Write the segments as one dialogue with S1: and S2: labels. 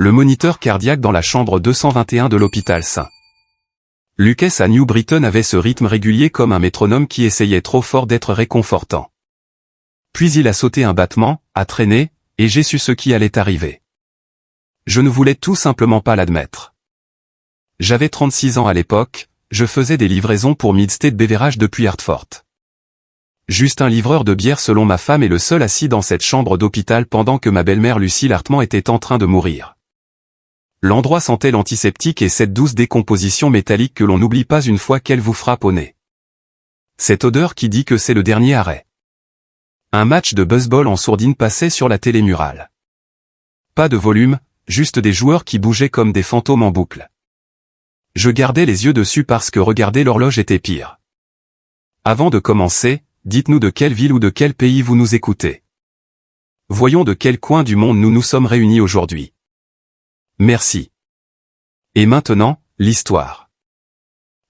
S1: Le moniteur cardiaque dans la chambre 221 de l'hôpital St. Lucas à New Britain avait ce rythme régulier comme un métronome qui essayait trop fort d'être réconfortant. Puis il a sauté un battement, a traîné, et j'ai su ce qui allait arriver. Je ne voulais tout simplement pas l'admettre. J'avais 36 ans à l'époque, je faisais des livraisons pour Midstate Beverage depuis Hertford. Juste un livreur de bière selon ma femme et le seul assis dans cette chambre d'hôpital pendant que ma belle-mère Lucie Hartman était en train de mourir. L'endroit sentait l'antiseptique et cette douce décomposition métallique que l'on n'oublie pas une fois qu'elle vous frappe au nez. Cette odeur qui dit que c'est le dernier arrêt. Un match de baseball en sourdine passait sur la télé murale. Pas de volume, juste des joueurs qui bougeaient comme des fantômes en boucle. Je gardais les yeux dessus parce que regarder l'horloge était pire. Avant de commencer, dites-nous de quelle ville ou de quel pays vous nous écoutez. Voyons de quel coin du monde nous nous sommes réunis aujourd'hui. Merci. Et maintenant, l'histoire.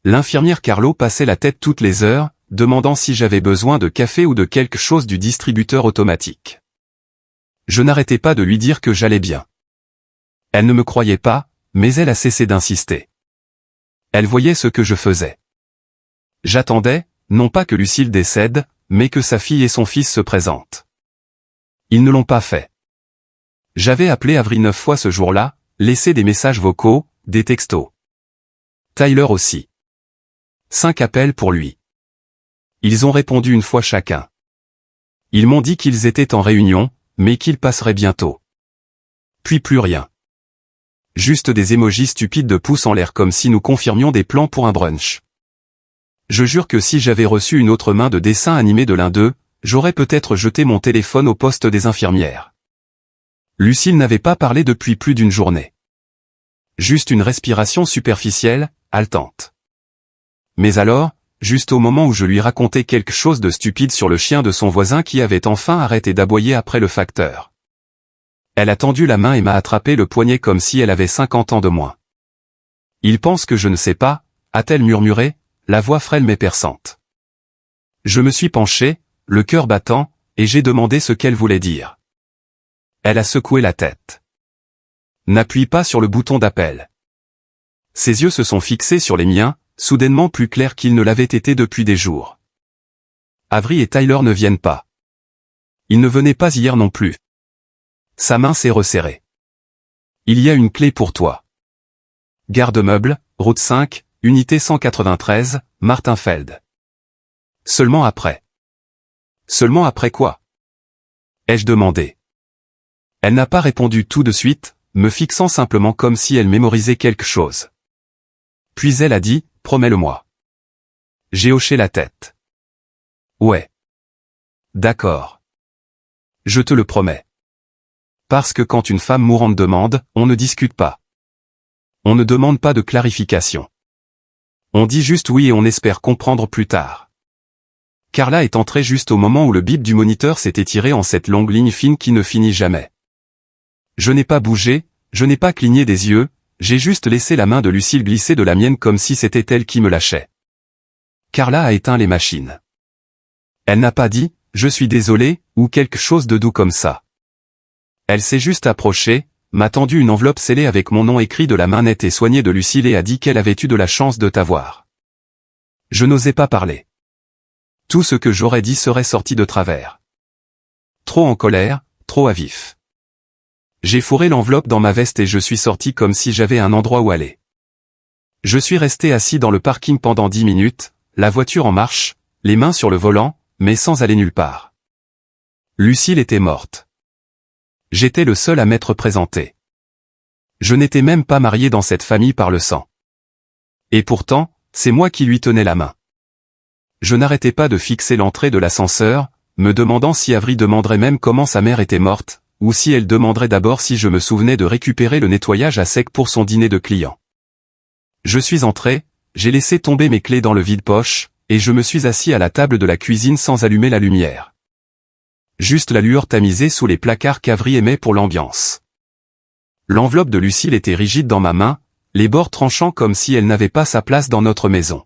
S1: L'infirmière Carlo passait la tête toutes les heures, demandant si j'avais besoin de café ou de quelque chose du distributeur automatique. Je n'arrêtais pas de lui dire que j'allais bien. Elle ne me croyait pas, mais elle a cessé d'insister. Elle voyait ce que je faisais. J'attendais, non pas que Lucille décède, mais que sa fille et son fils se présentent. Ils ne l'ont pas fait. J'avais appelé Avery 9 fois ce jour-là, laissé des messages vocaux, des textos. Tyler aussi. 5 appels pour lui. Ils ont répondu une fois chacun. Ils m'ont dit qu'ils étaient en réunion, mais qu'ils passeraient bientôt. Puis plus rien. Juste des émojis stupides de pouces en l'air comme si nous confirmions des plans pour un brunch. Je jure que si j'avais reçu une autre main de dessin animé de l'un d'eux, j'aurais peut-être jeté mon téléphone au poste des infirmières. Lucille n'avait pas parlé depuis plus d'une journée. Juste une respiration superficielle, haletante. Mais alors, juste au moment où je lui racontais quelque chose de stupide sur le chien de son voisin qui avait enfin arrêté d'aboyer après le facteur. Elle a tendu la main et m'a attrapé le poignet comme si elle avait 50 ans de moins. Il pense que je ne sais pas, a-t-elle murmuré, la voix frêle mais perçante. Je me suis penché, le cœur battant, et j'ai demandé ce qu'elle voulait dire. Elle a secoué la tête. N'appuie pas sur le bouton d'appel. Ses yeux se sont fixés sur les miens, soudainement plus clairs qu'ils ne l'avaient été depuis des jours. Avery et Tyler ne viennent pas. Ils ne venaient pas hier non plus. Sa main s'est resserrée. Il y a une clé pour toi. Garde-meuble, route 5, unité 193, Martinfeld. Seulement après. Seulement après quoi? Ai-je demandé. Elle n'a pas répondu tout de suite, me fixant simplement comme si elle mémorisait quelque chose. Puis elle a dit, promets-le-moi. J'ai hoché la tête. Ouais. D'accord. Je te le promets. Parce que quand une femme mourante demande, on ne discute pas. On ne demande pas de clarification. On dit juste oui et on espère comprendre plus tard. Carla est entrée juste au moment où le bip du moniteur s'est étiré en cette longue ligne fine qui ne finit jamais. Je n'ai pas bougé, je n'ai pas cligné des yeux, j'ai juste laissé la main de Lucille glisser de la mienne comme si c'était elle qui me lâchait. Carla a éteint les machines. Elle n'a pas dit « je suis désolé » ou quelque chose de doux comme ça. Elle s'est juste approchée, m'a tendu une enveloppe scellée avec mon nom écrit de la main nette et soignée de Lucille et a dit qu'elle avait eu de la chance de t'avoir. Je n'osais pas parler. Tout ce que j'aurais dit serait sorti de travers. Trop en colère, trop à vif. J'ai fourré l'enveloppe dans ma veste et je suis sorti comme si j'avais un endroit où aller. Je suis resté assis dans le parking pendant 10 minutes, la voiture en marche, les mains sur le volant, mais sans aller nulle part. Lucille était morte. J'étais le seul à m'être présenté. Je n'étais même pas marié dans cette famille par le sang. Et pourtant, c'est moi qui lui tenais la main. Je n'arrêtais pas de fixer l'entrée de l'ascenseur, me demandant si Avery demanderait même comment sa mère était morte, ou si elle demanderait d'abord si je me souvenais de récupérer le nettoyage à sec pour son dîner de clients. Je suis entré, j'ai laissé tomber mes clés dans le vide-poche, et je me suis assis à la table de la cuisine sans allumer la lumière. Juste la lueur tamisée sous les placards qu'Avery aimait pour l'ambiance. L'enveloppe de Lucille était rigide dans ma main, les bords tranchants comme si elle n'avait pas sa place dans notre maison.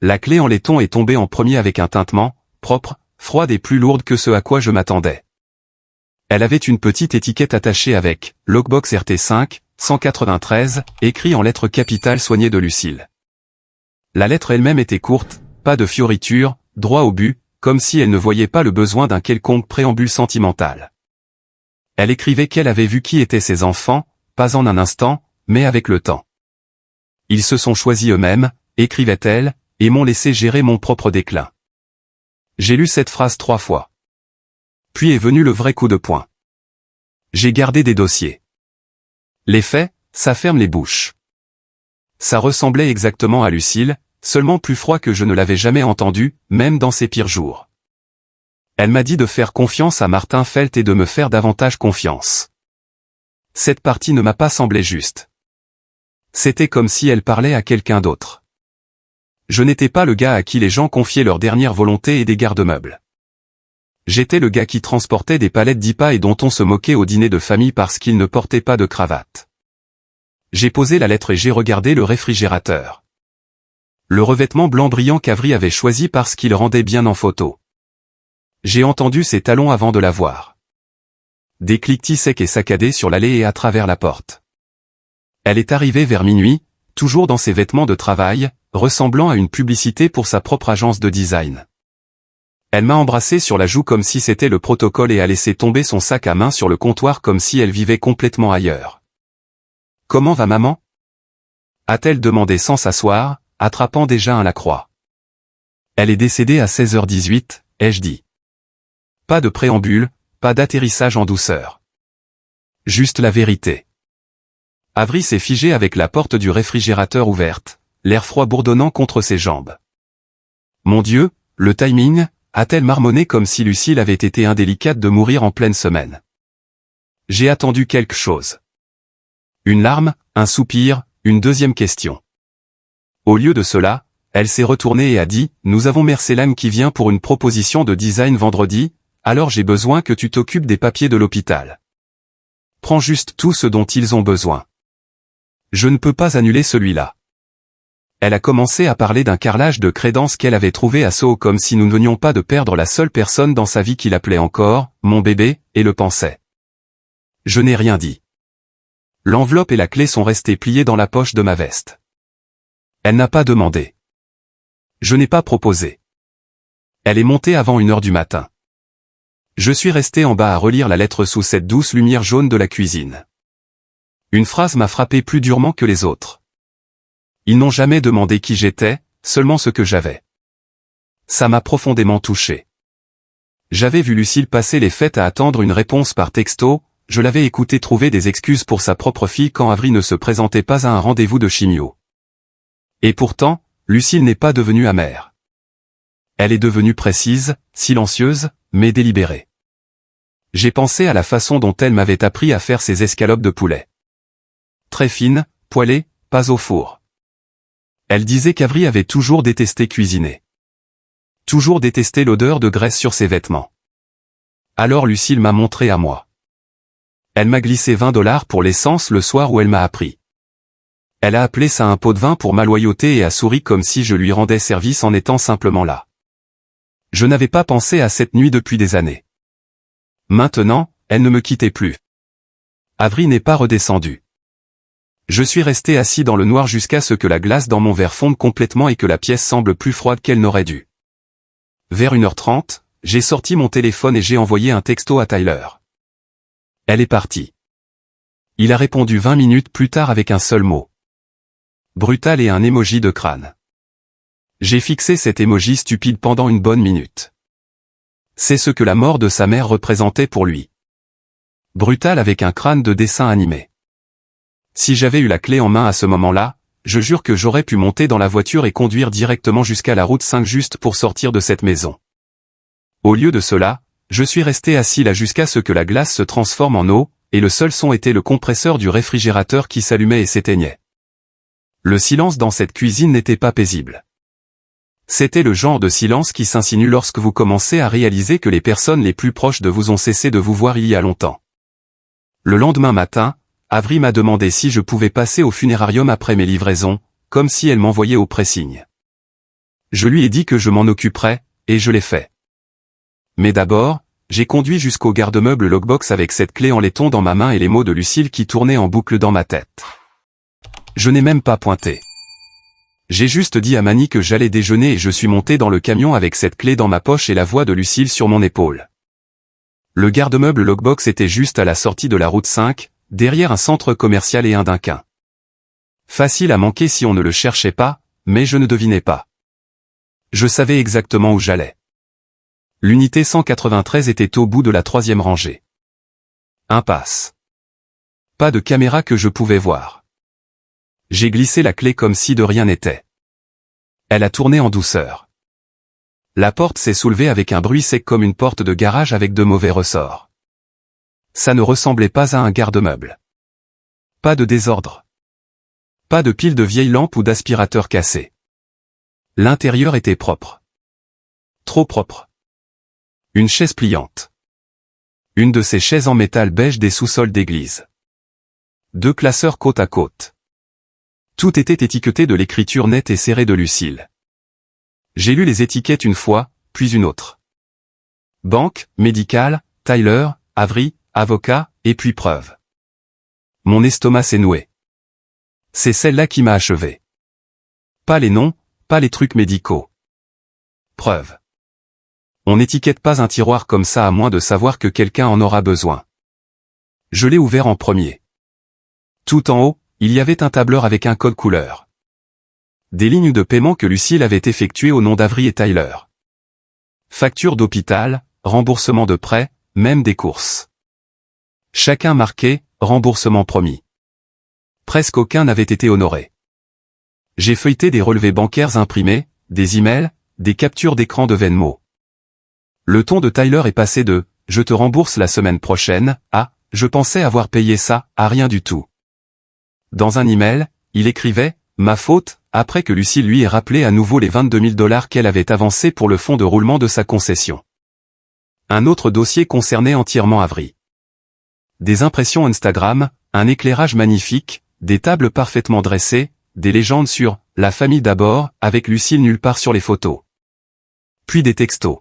S1: La clé en laiton est tombée en premier avec un tintement, propre, froide et plus lourde que ce à quoi je m'attendais. Elle avait une petite étiquette attachée avec « Logbox RT5, 193 », écrit en lettres capitales soignées de Lucille. La lettre elle-même était courte, pas de fioritures, droit au but, comme si elle ne voyait pas le besoin d'un quelconque préambule sentimental. Elle écrivait qu'elle avait vu qui étaient ses enfants, pas en un instant, mais avec le temps. Ils se sont choisis eux-mêmes, écrivait-elle, et m'ont laissé gérer mon propre déclin. J'ai lu cette phrase 3 fois. Puis est venu le vrai coup de poing. J'ai gardé des dossiers. Les faits, ça ferme les bouches. Ça ressemblait exactement à Lucille, seulement plus froid que je ne l'avais jamais entendu, même dans ses pires jours. Elle m'a dit de faire confiance à Martin Felt et de me faire davantage confiance. Cette partie ne m'a pas semblé juste. C'était comme si elle parlait à quelqu'un d'autre. Je n'étais pas le gars à qui les gens confiaient leurs dernières volontés et des garde-meubles. J'étais le gars qui transportait des palettes d'IPA et dont on se moquait au dîner de famille parce qu'il ne portait pas de cravate. J'ai posé la lettre et j'ai regardé le réfrigérateur. Le revêtement blanc brillant qu'Avry avait choisi parce qu'il rendait bien en photo. J'ai entendu ses talons avant de la voir. Des cliquetis secs et saccadés sur l'allée et à travers la porte. Elle est arrivée vers minuit, toujours dans ses vêtements de travail, ressemblant à une publicité pour sa propre agence de design. Elle m'a embrassé sur la joue comme si c'était le protocole et a laissé tomber son sac à main sur le comptoir comme si elle vivait complètement ailleurs. « Comment va maman ?» a-t-elle demandé sans s'asseoir, attrapant déjà un Lacroix. « Elle est décédée à 16h18, ai-je dit. Pas de préambule, pas d'atterrissage en douceur. Juste la vérité. » Avry s'est figé avec la porte du réfrigérateur ouverte, l'air froid bourdonnant contre ses jambes. « Mon Dieu, le timing !» a-t-elle marmonné comme si Lucille avait été indélicate de mourir en pleine semaine. J'ai attendu quelque chose. Une larme, un soupir, une deuxième question. Au lieu de cela, elle s'est retournée et a dit « Nous avons Mercelan qui vient pour une proposition de design vendredi, alors j'ai besoin que tu t'occupes des papiers de l'hôpital. Prends juste tout ce dont ils ont besoin. Je ne peux pas annuler celui-là. » Elle a commencé à parler d'un carrelage de crédence qu'elle avait trouvé à Soho comme si nous ne venions pas de perdre la seule personne dans sa vie qui l'appelait encore, mon bébé, et le pensait. Je n'ai rien dit. L'enveloppe et la clé sont restées pliées dans la poche de ma veste. Elle n'a pas demandé. Je n'ai pas proposé. Elle est montée avant 1h du matin. Je suis resté en bas à relire la lettre sous cette douce lumière jaune de la cuisine. Une phrase m'a frappé plus durement que les autres. Ils n'ont jamais demandé qui j'étais, seulement ce que j'avais. Ça m'a profondément touché. J'avais vu Lucille passer les fêtes à attendre une réponse par texto, je l'avais écouté trouver des excuses pour sa propre fille quand Avry ne se présentait pas à un rendez-vous de chimio. Et pourtant, Lucille n'est pas devenue amère. Elle est devenue précise, silencieuse, mais délibérée. J'ai pensé à la façon dont elle m'avait appris à faire ses escalopes de poulet. Très fines, poêlées, pas au four. Elle disait qu'Avry avait toujours détesté cuisiner. Toujours détesté l'odeur de graisse sur ses vêtements. Alors Lucille m'a montré à moi. Elle m'a glissé $20 pour l'essence le soir où elle m'a appris. Elle a appelé ça un pot de vin pour ma loyauté et a souri comme si je lui rendais service en étant simplement là. Je n'avais pas pensé à cette nuit depuis des années. Maintenant, elle ne me quittait plus. Avry n'est pas redescendu. Je suis resté assis dans le noir jusqu'à ce que la glace dans mon verre fonde complètement et que la pièce semble plus froide qu'elle n'aurait dû. Vers 1h30, j'ai sorti mon téléphone et j'ai envoyé un texto à Tyler. Elle est partie. Il a répondu 20 minutes plus tard avec un seul mot. Brutal et un emoji de crâne. J'ai fixé cet emoji stupide pendant une bonne minute. C'est ce que la mort de sa mère représentait pour lui. Brutal avec un crâne de dessin animé. Si j'avais eu la clé en main à ce moment-là, je jure que j'aurais pu monter dans la voiture et conduire directement jusqu'à la route 5 juste pour sortir de cette maison. Au lieu de cela, je suis resté assis là jusqu'à ce que la glace se transforme en eau, et le seul son était le compresseur du réfrigérateur qui s'allumait et s'éteignait. Le silence dans cette cuisine n'était pas paisible. C'était le genre de silence qui s'insinue lorsque vous commencez à réaliser que les personnes les plus proches de vous ont cessé de vous voir il y a longtemps. Le lendemain matin, Avry m'a demandé si je pouvais passer au funérarium après mes livraisons, comme si elle m'envoyait au pressing. Je lui ai dit que je m'en occuperais, et je l'ai fait. Mais d'abord, j'ai conduit jusqu'au garde-meuble Lockbox avec cette clé en laiton dans ma main et les mots de Lucille qui tournaient en boucle dans ma tête. Je n'ai même pas pointé. J'ai juste dit à Manny que j'allais déjeuner et je suis monté dans le camion avec cette clé dans ma poche et la voix de Lucille sur mon épaule. Le garde-meuble Lockbox était juste à la sortie de la route 5, derrière un centre commercial et un Dunkin'. Facile à manquer si on ne le cherchait pas, mais je ne devinais pas. Je savais exactement où j'allais. L'unité 193 était au bout de la 3e rangée. Impasse. Pas de caméra que je pouvais voir. J'ai glissé la clé comme si de rien n'était. Elle a tourné en douceur. La porte s'est soulevée avec un bruit sec comme une porte de garage avec de mauvais ressorts. Ça ne ressemblait pas à un garde-meuble. Pas de désordre. Pas de pile de vieilles lampes ou d'aspirateurs cassés. L'intérieur était propre. Trop propre. Une chaise pliante. Une de ces chaises en métal beige des sous-sols d'église. 2 classeurs côte à côte. Tout était étiqueté de l'écriture nette et serrée de Lucille. J'ai lu les étiquettes une fois, puis une autre. Banque, médical, Tyler, Avery, avocat, et puis preuve. Mon estomac s'est noué. C'est celle-là qui m'a achevé. Pas les noms, pas les trucs médicaux. Preuve. On n'étiquette pas un tiroir comme ça à moins de savoir que quelqu'un en aura besoin. Je l'ai ouvert en premier. Tout en haut, il y avait un tableur avec un code couleur. Des lignes de paiement que Lucille avait effectuées au nom d'Avery et Tyler. Facture d'hôpital, remboursement de prêt, même des courses. Chacun marqué, remboursement promis. Presque aucun n'avait été honoré. J'ai feuilleté des relevés bancaires imprimés, des emails, des captures d'écran de Venmo. Le ton de Tyler est passé de « je te rembourse la semaine prochaine » à « je pensais avoir payé ça » à rien du tout. Dans un email, il écrivait « ma faute » après que Lucie lui ait rappelé à nouveau les 22 000 $ qu'elle avait avancés pour le fonds de roulement de sa concession. Un autre dossier concernait entièrement Avery. Des impressions Instagram, un éclairage magnifique, des tables parfaitement dressées, des légendes sur « la famille d'abord » avec Lucille nulle part sur les photos. Puis des textos.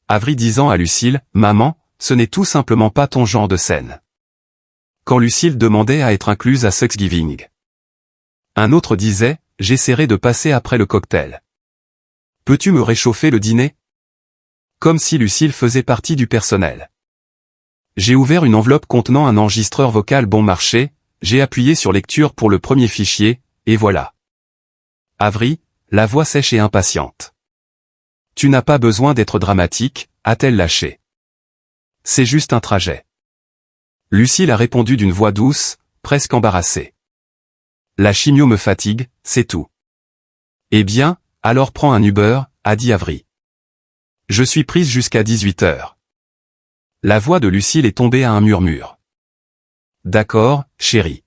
S1: Avery disant à Lucille « Maman, ce n'est tout simplement pas ton genre de scène. » Quand Lucille demandait à être incluse à Thanksgiving. Un autre disait « J'essaierai de passer après le cocktail. Peux-tu me réchauffer le dîner ?» Comme si Lucille faisait partie du personnel. J'ai ouvert une enveloppe contenant un enregistreur vocal bon marché, j'ai appuyé sur lecture pour le premier fichier, et voilà. Avery, la voix sèche et impatiente. « Tu n'as pas besoin d'être dramatique », a-t-elle lâché. « C'est juste un trajet. » Lucille a répondu d'une voix douce, presque embarrassée. « La chimio me fatigue, c'est tout. »« Eh bien, alors prends un Uber », a dit Avery. « Je suis prise jusqu'à 18 h. » La voix de Lucille est tombée à un murmure. « D'accord, chérie. »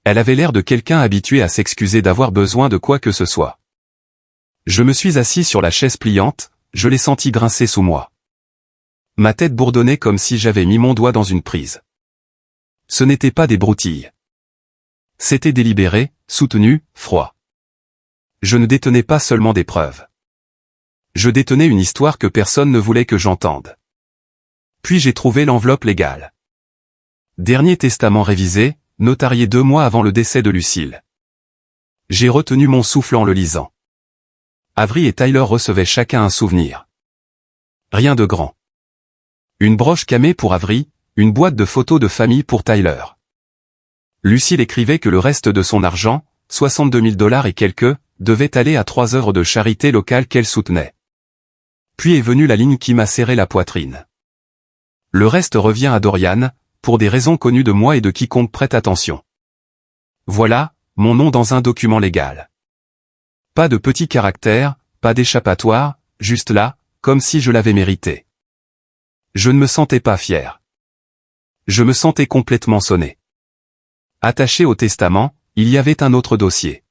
S1: Elle avait l'air de quelqu'un habitué à s'excuser d'avoir besoin de quoi que ce soit. Je me suis assis sur la chaise pliante, je l'ai senti grincer sous moi. Ma tête bourdonnait comme si j'avais mis mon doigt dans une prise. Ce n'était pas des broutilles. C'était délibéré, soutenu, froid. Je ne détenais pas seulement des preuves. Je détenais une histoire que personne ne voulait que j'entende. Puis j'ai trouvé l'enveloppe légale. Dernier testament révisé, notarié 2 mois avant le décès de Lucille. J'ai retenu mon souffle en le lisant. Avery et Tyler recevaient chacun un souvenir. Rien de grand. Une broche camée pour Avery, une boîte de photos de famille pour Tyler. Lucille écrivait que le reste de son argent, 62 000 $ et quelques, devait aller à 3 œuvres de charité locale qu'elle soutenait. Puis est venue la ligne qui m'a serré la poitrine. Le reste revient à Dorian, pour des raisons connues de moi et de quiconque prête attention. Voilà, mon nom dans un document légal. Pas de petits caractères, pas d'échappatoire, juste là, comme si je l'avais mérité. Je ne me sentais pas fier. Je me sentais complètement sonné. Attaché au testament, il y avait un autre dossier.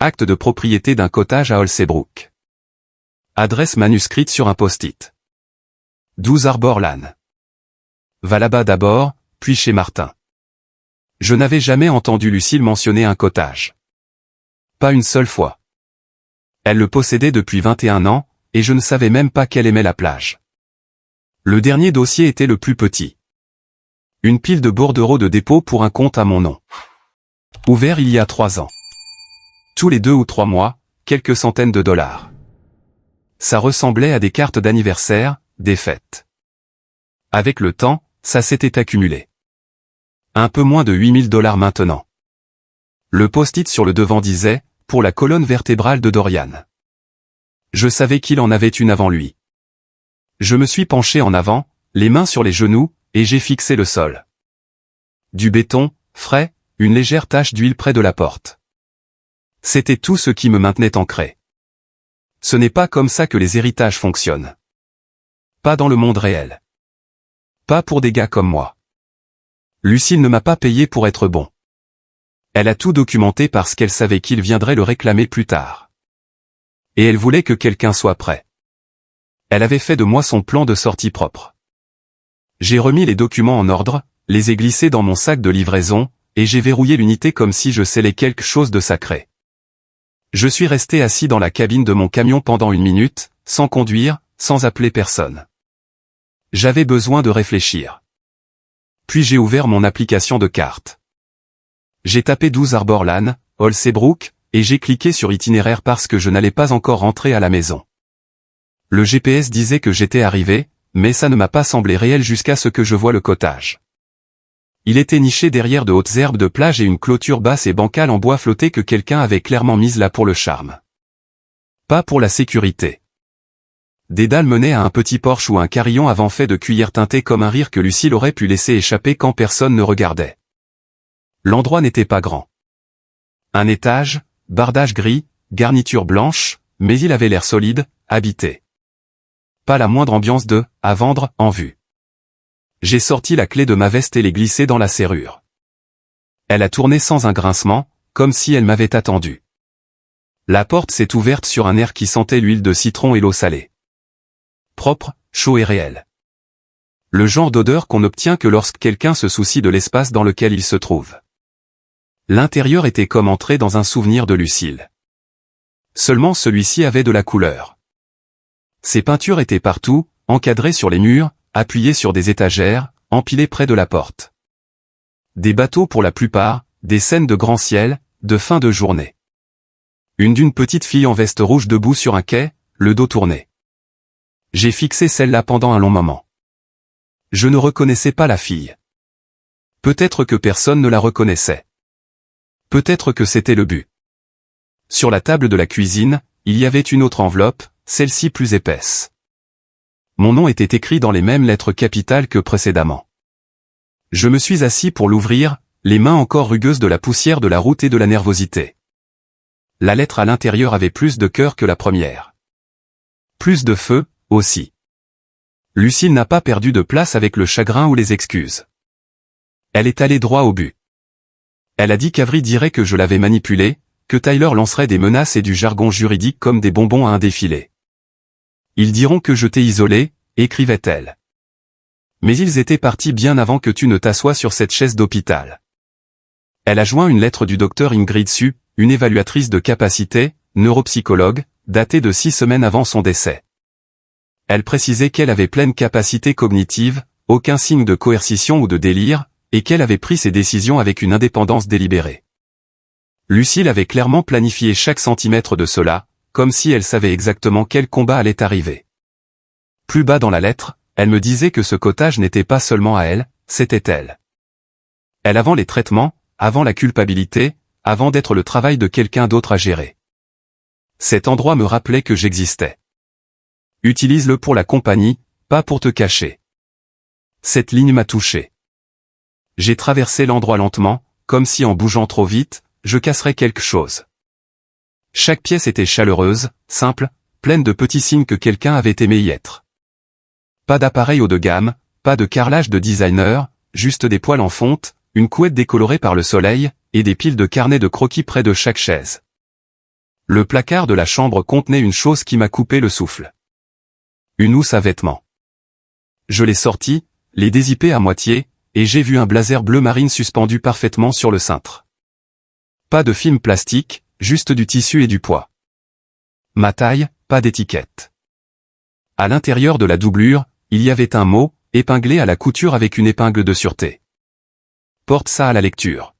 S1: Acte de propriété d'un cottage à Holsebrook. Adresse manuscrite sur un post-it. 12 Arbor Lane. Va là-bas d'abord, puis chez Martin. Je n'avais jamais entendu Lucille mentionner un cottage. Pas une seule fois. Elle le possédait depuis 21 ans, et je ne savais même pas qu'elle aimait la plage. Le dernier dossier était le plus petit. Une pile de bordereaux de dépôt pour un compte à mon nom. Ouvert il y a 3 ans. Tous les 2 ou 3 mois, quelques centaines de dollars. Ça ressemblait à des cartes d'anniversaire, des fêtes. Avec le temps, ça s'était accumulé. Un peu moins de 8 000 $ maintenant. Le post-it sur le devant disait « Pour la colonne vertébrale de Dorian ». Je savais qu'il en avait une avant lui. Je me suis penché en avant, les mains sur les genoux, et j'ai fixé le sol. Du béton, frais, une légère tache d'huile près de la porte. C'était tout ce qui me maintenait ancré. Ce n'est pas comme ça que les héritages fonctionnent. Pas dans le monde réel. Pas pour des gars comme moi. Lucille ne m'a pas payé pour être bon. Elle a tout documenté parce qu'elle savait qu'il viendrait le réclamer plus tard. Et elle voulait que quelqu'un soit prêt. Elle avait fait de moi son plan de sortie propre. J'ai remis les documents en ordre, les ai glissés dans mon sac de livraison, et j'ai verrouillé l'unité comme si je scellais quelque chose de sacré. Je suis resté assis dans la cabine de mon camion pendant 1 minute, sans conduire, sans appeler personne. J'avais besoin de réfléchir. Puis j'ai ouvert mon application de carte. J'ai tapé 12 Arbor Lane, Holsebrook, et j'ai cliqué sur itinéraire parce que je n'allais pas encore rentrer à la maison. Le GPS disait que j'étais arrivé, mais ça ne m'a pas semblé réel jusqu'à ce que je voie le cottage. Il était niché derrière de hautes herbes de plage et une clôture basse et bancale en bois flotté que quelqu'un avait clairement mise là pour le charme. Pas pour la sécurité. Des dalles menaient à un petit porche où un carillon avant fait de cuillère teintée comme un rire que Lucille aurait pu laisser échapper quand personne ne regardait. L'endroit n'était pas grand. Un étage, bardage gris, garniture blanche, mais il avait l'air solide, habité. Pas la moindre ambiance de « à vendre » en vue. J'ai sorti la clé de ma veste et l'ai glissée dans la serrure. Elle a tourné sans un grincement, comme si elle m'avait attendu. La porte s'est ouverte sur un air qui sentait l'huile de citron et l'eau salée. Propre, chaud et réel. Le genre d'odeur qu'on n'obtient que lorsque quelqu'un se soucie de l'espace dans lequel il se trouve. L'intérieur était comme entrer dans un souvenir de Lucille. Seulement celui-ci avait de la couleur. Ses peintures étaient partout, encadrées sur les murs, appuyées sur des étagères, empilées près de la porte. Des bateaux pour la plupart, des scènes de grand ciel, de fin de journée. Une d'une petite fille en veste rouge debout sur un quai, le dos tourné. J'ai fixé celle-là pendant un long moment. Je ne reconnaissais pas la fille. Peut-être que personne ne la reconnaissait. Peut-être que c'était le but. Sur la table de la cuisine, il y avait une autre enveloppe, celle-ci plus épaisse. Mon nom était écrit dans les mêmes lettres capitales que précédemment. Je me suis assis pour l'ouvrir, les mains encore rugueuses de la poussière de la route et de la nervosité. La lettre à l'intérieur avait plus de cœur que la première. Plus de feu, aussi. Lucille n'a pas perdu de place avec le chagrin ou les excuses. Elle est allée droit au but. Elle a dit qu'Avery dirait que je l'avais manipulée, que Tyler lancerait des menaces et du jargon juridique comme des bonbons à un défilé. Ils diront que je t'ai isolé, écrivait-elle. Mais ils étaient partis bien avant que tu ne t'assoies sur cette chaise d'hôpital. Elle a joint une lettre du docteur Ingrid Su, une évaluatrice de capacité, neuropsychologue, datée de 6 semaines avant son décès. Elle précisait qu'elle avait pleine capacité cognitive, aucun signe de coercition ou de délire, et qu'elle avait pris ses décisions avec une indépendance délibérée. Lucille avait clairement planifié chaque centimètre de cela, comme si elle savait exactement quel combat allait arriver. Plus bas dans la lettre, elle me disait que ce cottage n'était pas seulement à elle, c'était elle. Elle avant les traitements, avant la culpabilité, avant d'être le travail de quelqu'un d'autre à gérer. Cet endroit me rappelait que j'existais. Utilise-le pour la compagnie, pas pour te cacher. Cette ligne m'a touché. J'ai traversé l'endroit lentement, comme si en bougeant trop vite, je casserais quelque chose. Chaque pièce était chaleureuse, simple, pleine de petits signes que quelqu'un avait aimé y être. Pas d'appareil haut de gamme, pas de carrelage de designer, juste des poils en fonte, une couette décolorée par le soleil, et des piles de carnets de croquis près de chaque chaise. Le placard de la chambre contenait une chose qui m'a coupé le souffle. Une housse à vêtements. Je l'ai sortie, l'ai dézippée à moitié, et j'ai vu un blazer bleu marine suspendu parfaitement sur le cintre. Pas de film plastique, juste du tissu et du poids. Ma taille, pas d'étiquette. À l'intérieur de la doublure, il y avait un mot, épinglé à la couture avec une épingle de sûreté. Porte ça à la lecture.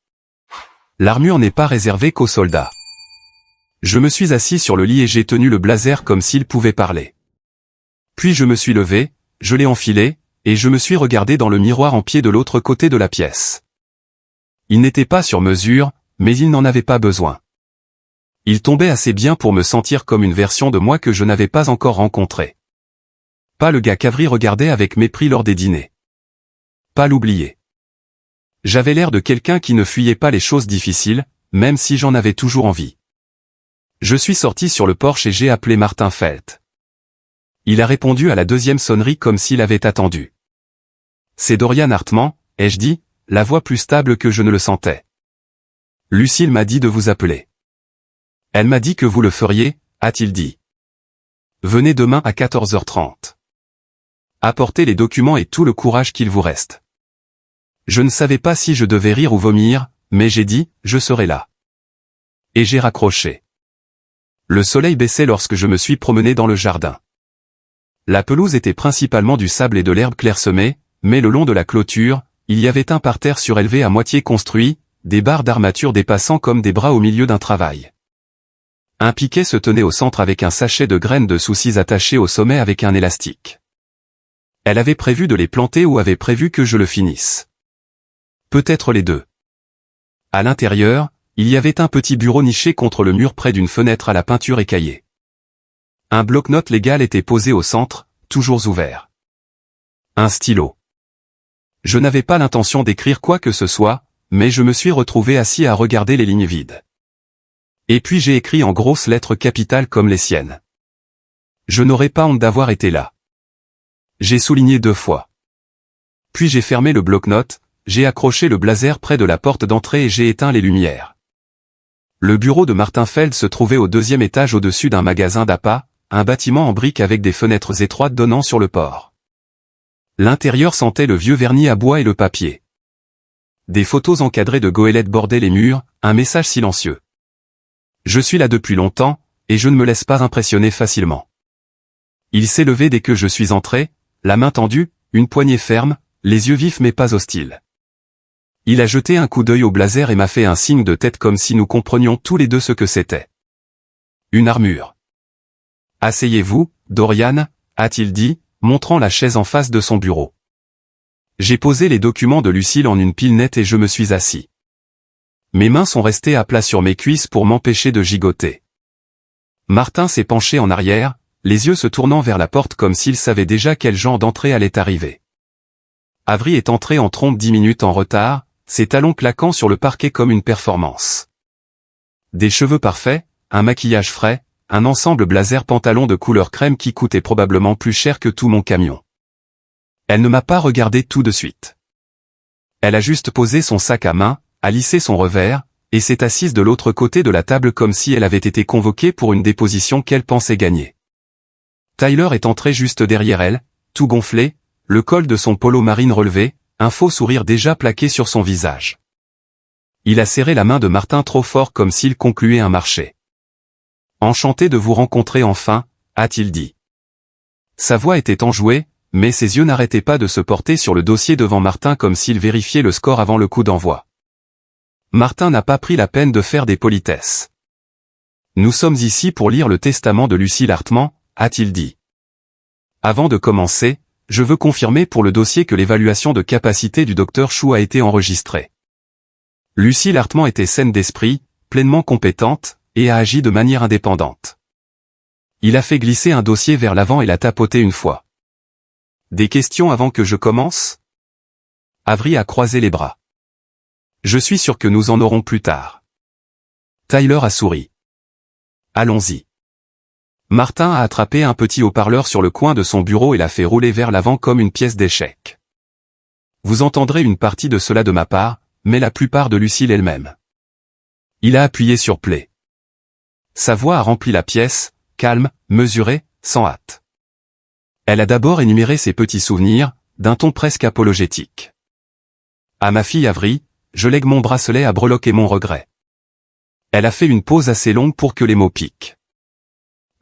S1: L'armure n'est pas réservée qu'aux soldats. Je me suis assis sur le lit et j'ai tenu le blazer comme s'il pouvait parler. Puis je me suis levé, je l'ai enfilé, et je me suis regardé dans le miroir en pied de l'autre côté de la pièce. Il n'était pas sur mesure, mais il n'en avait pas besoin. Il tombait assez bien pour me sentir comme une version de moi que je n'avais pas encore rencontrée. Pas le gars qu'Avery regardait avec mépris lors des dîners. Pas l'oublier. J'avais l'air de quelqu'un qui ne fuyait pas les choses difficiles, même si j'en avais toujours envie. Je suis sorti sur le porche et j'ai appelé Martin Felt. Il a répondu à la deuxième sonnerie comme s'il avait attendu. C'est Dorian Hartman, ai-je dit, la voix plus stable que je ne le sentais. Lucille m'a dit de vous appeler. Elle m'a dit que vous le feriez, a-t-il dit. Venez demain à 14h30. Apportez les documents et tout le courage qu'il vous reste. Je ne savais pas si je devais rire ou vomir, mais j'ai dit, je serai là. Et j'ai raccroché. Le soleil baissait lorsque je me suis promené dans le jardin. La pelouse était principalement du sable et de l'herbe clairsemée, mais le long de la clôture, il y avait un parterre surélevé à moitié construit, des barres d'armature dépassant comme des bras au milieu d'un travail. Un piquet se tenait au centre avec un sachet de graines de soucis attaché au sommet avec un élastique. Elle avait prévu de les planter ou avait prévu que je le finisse. Peut-être les deux. À l'intérieur, il y avait un petit bureau niché contre le mur près d'une fenêtre à la peinture écaillée. Un bloc-notes légal était posé au centre, toujours ouvert. Un stylo. Je n'avais pas l'intention d'écrire quoi que ce soit, mais je me suis retrouvé assis à regarder les lignes vides. Et puis j'ai écrit en grosses lettres capitales comme les siennes. Je n'aurais pas honte d'avoir été là. J'ai souligné 2 fois. Puis j'ai fermé le bloc-notes, j'ai accroché le blazer près de la porte d'entrée et j'ai éteint les lumières. Le bureau de Martin Feld se trouvait au 2e étage au-dessus d'un magasin d'appât, un bâtiment en briques avec des fenêtres étroites donnant sur le port. L'intérieur sentait le vieux vernis à bois et le papier. Des photos encadrées de goélettes bordaient les murs, un message silencieux. Je suis là depuis longtemps, et je ne me laisse pas impressionner facilement. Il s'est levé dès que je suis entré, la main tendue, une poignée ferme, les yeux vifs mais pas hostiles. Il a jeté un coup d'œil au blazer et m'a fait un signe de tête comme si nous comprenions tous les deux ce que c'était. Une armure. Asseyez-vous, Dorian, a-t-il dit, montrant la chaise en face de son bureau. J'ai posé les documents de Lucille en une pile nette et je me suis assis. Mes mains sont restées à plat sur mes cuisses pour m'empêcher de gigoter. Martin s'est penché en arrière, les yeux se tournant vers la porte comme s'il savait déjà quel genre d'entrée allait arriver. Avery est entré en trompe 10 minutes en retard, ses talons claquant sur le parquet comme une performance. Des cheveux parfaits, un maquillage frais, un ensemble blazer pantalon de couleur crème qui coûtait probablement plus cher que tout mon camion. Elle ne m'a pas regardé tout de suite. Elle a juste posé son sac à main, a lissé son revers, et s'est assise de l'autre côté de la table comme si elle avait été convoquée pour une déposition qu'elle pensait gagner. Tyler est entré juste derrière elle, tout gonflé, le col de son polo marine relevé, un faux sourire déjà plaqué sur son visage. Il a serré la main de Martin trop fort comme s'il concluait un marché. « Enchanté de vous rencontrer enfin », a-t-il dit. Sa voix était enjouée, mais ses yeux n'arrêtaient pas de se porter sur le dossier devant Martin comme s'il vérifiait le score avant le coup d'envoi. Martin n'a pas pris la peine de faire des politesses. « Nous sommes ici pour lire le testament de Lucille Hartman », a-t-il dit. Avant de commencer, je veux confirmer pour le dossier que l'évaluation de capacité du Dr Chou a été enregistrée. Lucille Hartman était saine d'esprit, pleinement compétente, et a agi de manière indépendante. Il a fait glisser un dossier vers l'avant et l'a tapoté une fois. Des questions avant que je commence ? Avery a croisé les bras. Je suis sûr que nous en aurons plus tard. Tyler a souri. Allons-y. Martin a attrapé un petit haut-parleur sur le coin de son bureau et l'a fait rouler vers l'avant comme une pièce d'échec. Vous entendrez une partie de cela de ma part, mais la plupart de Lucille elle-même. Il a appuyé sur play. Sa voix a rempli la pièce, calme, mesurée, sans hâte. Elle a d'abord énuméré ses petits souvenirs, d'un ton presque apologétique. À ma fille Avery, je lègue mon bracelet à breloques et mon regret. Elle a fait une pause assez longue pour que les mots piquent.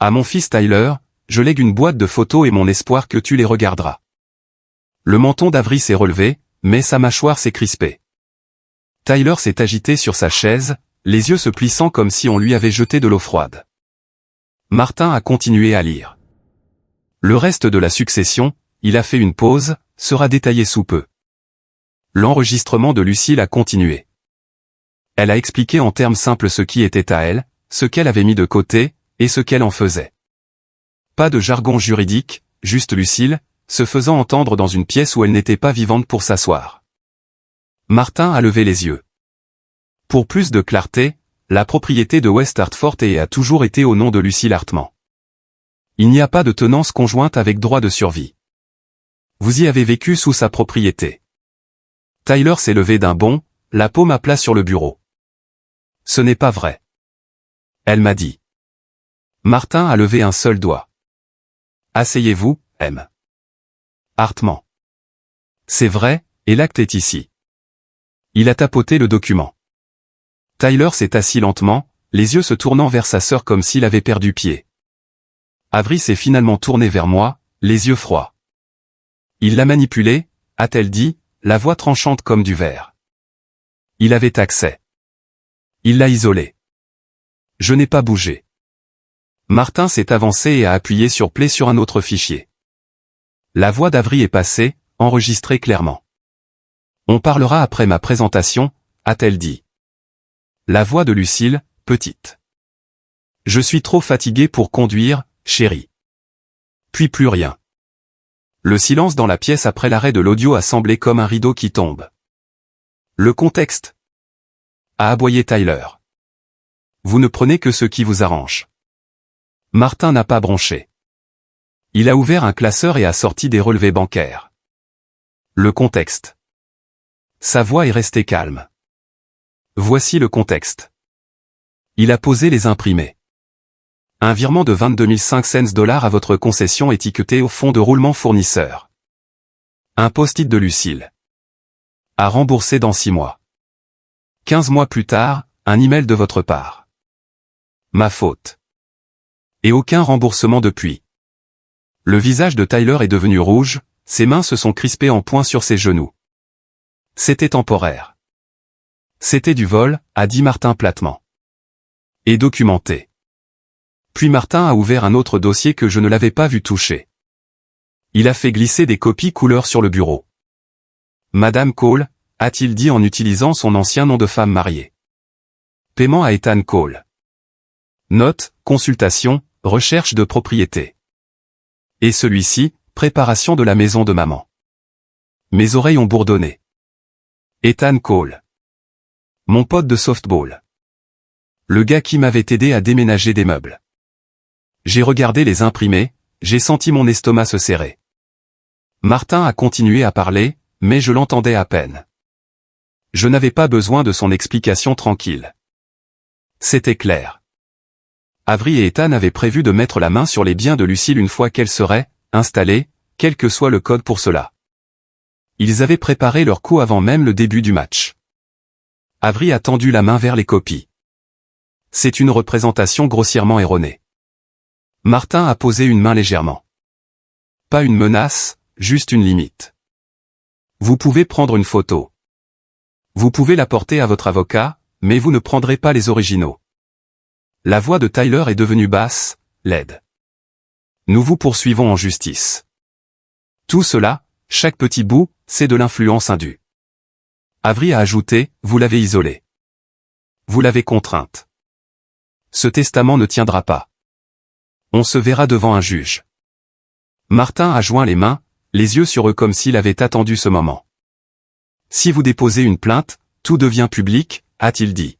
S1: À mon fils Tyler, je lègue une boîte de photos et mon espoir que tu les regarderas. Le menton d'Avery s'est relevé, mais sa mâchoire s'est crispée. Tyler s'est agité sur sa chaise, les yeux se plissant comme si on lui avait jeté de l'eau froide. Martin a continué à lire. Le reste de la succession, il a fait une pause, sera détaillé sous peu. L'enregistrement de Lucille a continué. Elle a expliqué en termes simples ce qui était à elle, ce qu'elle avait mis de côté, et ce qu'elle en faisait. Pas de jargon juridique, juste Lucille, se faisant entendre dans une pièce où elle n'était pas vivante pour s'asseoir. Martin a levé les yeux. Pour plus de clarté, la propriété de West Hartford a toujours été au nom de Lucille Hartman. Il n'y a pas de tenance conjointe avec droit de survie. Vous y avez vécu sous sa propriété. Tyler s'est levé d'un bond, la paume à plat sur le bureau. Ce n'est pas vrai. Elle m'a dit. Martin a levé un seul doigt. Asseyez-vous, M. Hartman. C'est vrai, et l'acte est ici. Il a tapoté le document. Tyler s'est assis lentement, les yeux se tournant vers sa sœur comme s'il avait perdu pied. Avery s'est finalement tourné vers moi, les yeux froids. Il l'a manipulé, a-t-elle dit, la voix tranchante comme du verre. Il avait accès. Il l'a isolé. Je n'ai pas bougé. Martin s'est avancé et a appuyé sur play sur un autre fichier. La voix d'Avery est passée, enregistrée clairement. On parlera après ma présentation, a-t-elle dit. La voix de Lucille, petite. Je suis trop fatigué pour conduire, chérie. Puis plus rien. Le silence dans la pièce après l'arrêt de l'audio a semblé comme un rideau qui tombe. Le contexte, a aboyé Tyler. Vous ne prenez que ce qui vous arrange. Martin n'a pas bronché. Il a ouvert un classeur et a sorti des relevés bancaires. Le contexte. Sa voix est restée calme. Voici le contexte. Il a posé les imprimés. Un virement de 22 500 $ à votre concession étiqueté au fonds de roulement fournisseur. Un post-it de Lucille. À rembourser dans 6 mois. 15 mois plus tard, un email de votre part. Ma faute. Et aucun remboursement depuis. Le visage de Tyler est devenu rouge, ses mains se sont crispées en poing sur ses genoux. C'était temporaire. C'était du vol, a dit Martin platement. Et documenté. Puis Martin a ouvert un autre dossier que je ne l'avais pas vu toucher. Il a fait glisser des copies couleur sur le bureau. Madame Cole, a-t-il dit en utilisant son ancien nom de femme mariée. Paiement à Ethan Cole. Note, consultation, recherche de propriété. Et celui-ci, préparation de la maison de maman. Mes oreilles ont bourdonné. Ethan Cole. Mon pote de softball. Le gars qui m'avait aidé à déménager des meubles. J'ai regardé les imprimés, j'ai senti mon estomac se serrer. Martin a continué à parler, mais je l'entendais à peine. Je n'avais pas besoin de son explication tranquille. C'était clair. Avery et Ethan avaient prévu de mettre la main sur les biens de Lucille une fois qu'elle serait installée, quel que soit le code pour cela. Ils avaient préparé leur coup avant même le début du match. Avery a tendu la main vers les copies. C'est une représentation grossièrement erronée. Martin a posé une main légèrement. Pas une menace, juste une limite. Vous pouvez prendre une photo. Vous pouvez la porter à votre avocat, mais vous ne prendrez pas les originaux. La voix de Tyler est devenue basse, laide. Nous vous poursuivons en justice. Tout cela, chaque petit bout, c'est de l'influence indue. Avery a ajouté, vous l'avez isolée. Vous l'avez contrainte. Ce testament ne tiendra pas. On se verra devant un juge. Martin a joint les mains, les yeux sur eux comme s'il avait attendu ce moment. Si vous déposez une plainte, tout devient public, a-t-il dit.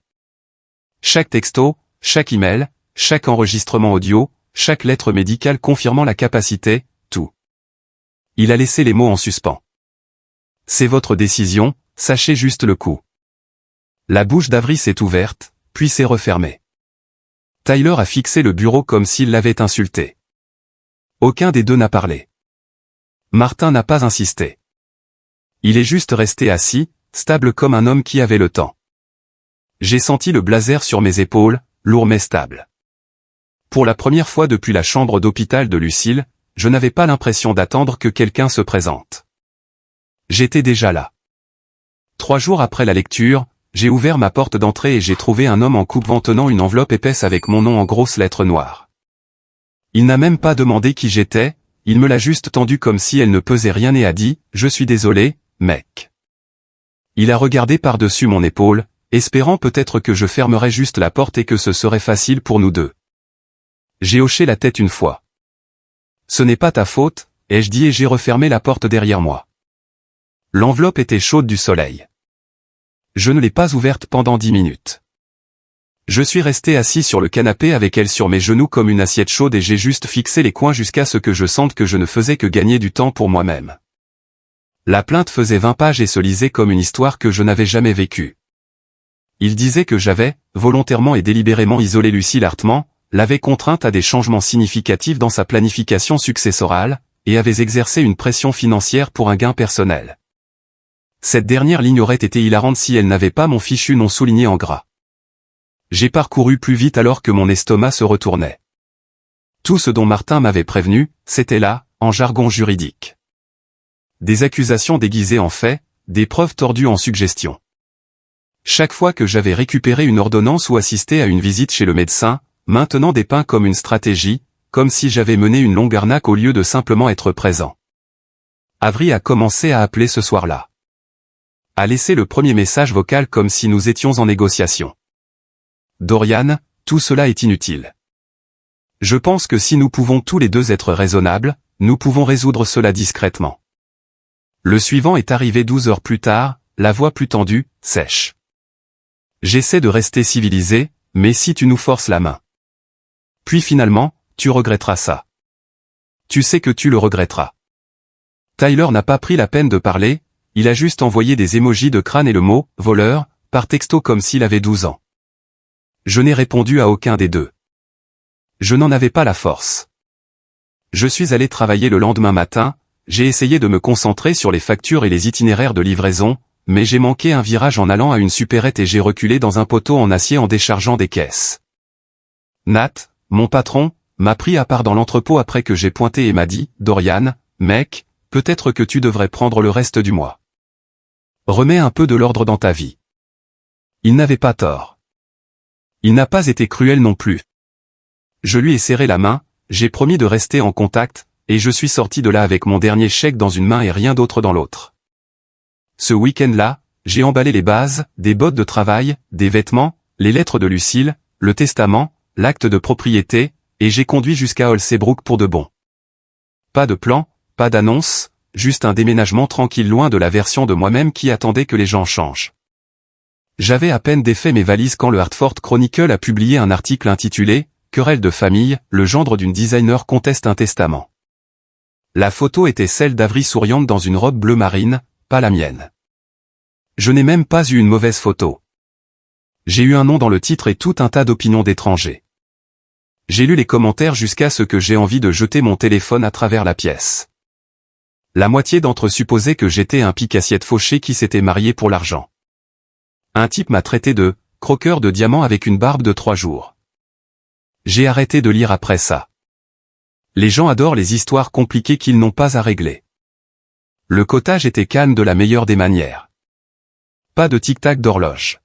S1: Chaque texto, chaque email, chaque enregistrement audio, chaque lettre médicale confirmant la capacité, tout. Il a laissé les mots en suspens. C'est votre décision, sachez juste le coup. La bouche d'Avery s'est ouverte, puis s'est refermée. Tyler a fixé le bureau comme s'il l'avait insulté. Aucun des deux n'a parlé. Martin n'a pas insisté. Il est juste resté assis, stable comme un homme qui avait le temps. J'ai senti le blazer sur mes épaules, lourd mais stable. Pour la première fois depuis la chambre d'hôpital de Lucille, je n'avais pas l'impression d'attendre que quelqu'un se présente. J'étais déjà là. 3 jours après la lecture, j'ai ouvert ma porte d'entrée et j'ai trouvé un homme en coupe-vent tenant une enveloppe épaisse avec mon nom en grosses lettres noires. Il n'a même pas demandé qui j'étais, il me l'a juste tendue comme si elle ne pesait rien et a dit « Je suis désolé, mec ». Il a regardé par-dessus mon épaule, espérant peut-être que je fermerais juste la porte et que ce serait facile pour nous deux. J'ai hoché la tête une fois. « Ce n'est pas ta faute », ai-je dit et j'ai refermé la porte derrière moi. L'enveloppe était chaude du soleil. Je ne l'ai pas ouverte pendant 10 minutes. Je suis resté assis sur le canapé avec elle sur mes genoux comme une assiette chaude et j'ai juste fixé les coins jusqu'à ce que je sente que je ne faisais que gagner du temps pour moi-même. La plainte faisait 20 pages et se lisait comme une histoire que je n'avais jamais vécue. Il disait que j'avais, volontairement et délibérément isolé Lucille Hartmann, l'avais contrainte à des changements significatifs dans sa planification successorale, et avait exercé une pression financière pour un gain personnel. Cette dernière ligne aurait été hilarante si elle n'avait pas mon fichu nom souligné en gras. J'ai parcouru plus vite alors que mon estomac se retournait. Tout ce dont Martin m'avait prévenu, c'était là, en jargon juridique. Des accusations déguisées en faits, des preuves tordues en suggestions. Chaque fois que j'avais récupéré une ordonnance ou assisté à une visite chez le médecin, maintenant dépeint comme une stratégie, comme si j'avais mené une longue arnaque au lieu de simplement être présent. Avery a commencé à appeler ce soir-là. A laissé le premier message vocal comme si nous étions en négociation. Dorian, tout cela est inutile. Je pense que si nous pouvons tous les deux être raisonnables, nous pouvons résoudre cela discrètement. Le suivant est arrivé 12 heures plus tard, la voix plus tendue, sèche. J'essaie de rester civilisé, mais si tu nous forces la main. Puis finalement, tu regretteras ça. Tu sais que tu le regretteras. Tyler n'a pas pris la peine de parler, il a juste envoyé des émojis de crâne et le mot « voleur » par texto comme s'il avait 12 ans. Je n'ai répondu à aucun des deux. Je n'en avais pas la force. Je suis allé travailler le lendemain matin, j'ai essayé de me concentrer sur les factures et les itinéraires de livraison, mais j'ai manqué un virage en allant à une supérette et j'ai reculé dans un poteau en acier en déchargeant des caisses. Nat, mon patron, m'a pris à part dans l'entrepôt après que j'ai pointé et m'a dit « Dorian, mec, peut-être que tu devrais prendre le reste du mois. Remets un peu de l'ordre dans ta vie. » Il n'avait pas tort. Il n'a pas été cruel non plus. Je lui ai serré la main, j'ai promis de rester en contact, et je suis sorti de là avec mon dernier chèque dans une main et rien d'autre dans l'autre. Ce week-end-là, j'ai emballé les bases, des bottes de travail, des vêtements, les lettres de Lucille, le testament, l'acte de propriété, et j'ai conduit jusqu'à Holsebrook pour de bon. Pas de plan, pas d'annonce, juste un déménagement tranquille loin de la version de moi-même qui attendait que les gens changent. J'avais à peine défait mes valises quand le Hartford Chronicle a publié un article intitulé « Querelle de famille, le gendre d'une designer conteste un testament ». La photo était celle d'Avery souriante dans une robe bleu marine, pas la mienne. Je n'ai même pas eu une mauvaise photo. J'ai eu un nom dans le titre et tout un tas d'opinions d'étrangers. J'ai lu les commentaires jusqu'à ce que j'ai envie de jeter mon téléphone à travers la pièce. La moitié d'entre eux supposaient que j'étais un pique-assiette fauché qui s'était marié pour l'argent. Un type m'a traité de « croqueur de diamants avec une barbe de 3 jours ». J'ai arrêté de lire après ça. Les gens adorent les histoires compliquées qu'ils n'ont pas à régler. Le cottage était calme de la meilleure des manières. Pas de tic-tac d'horloge.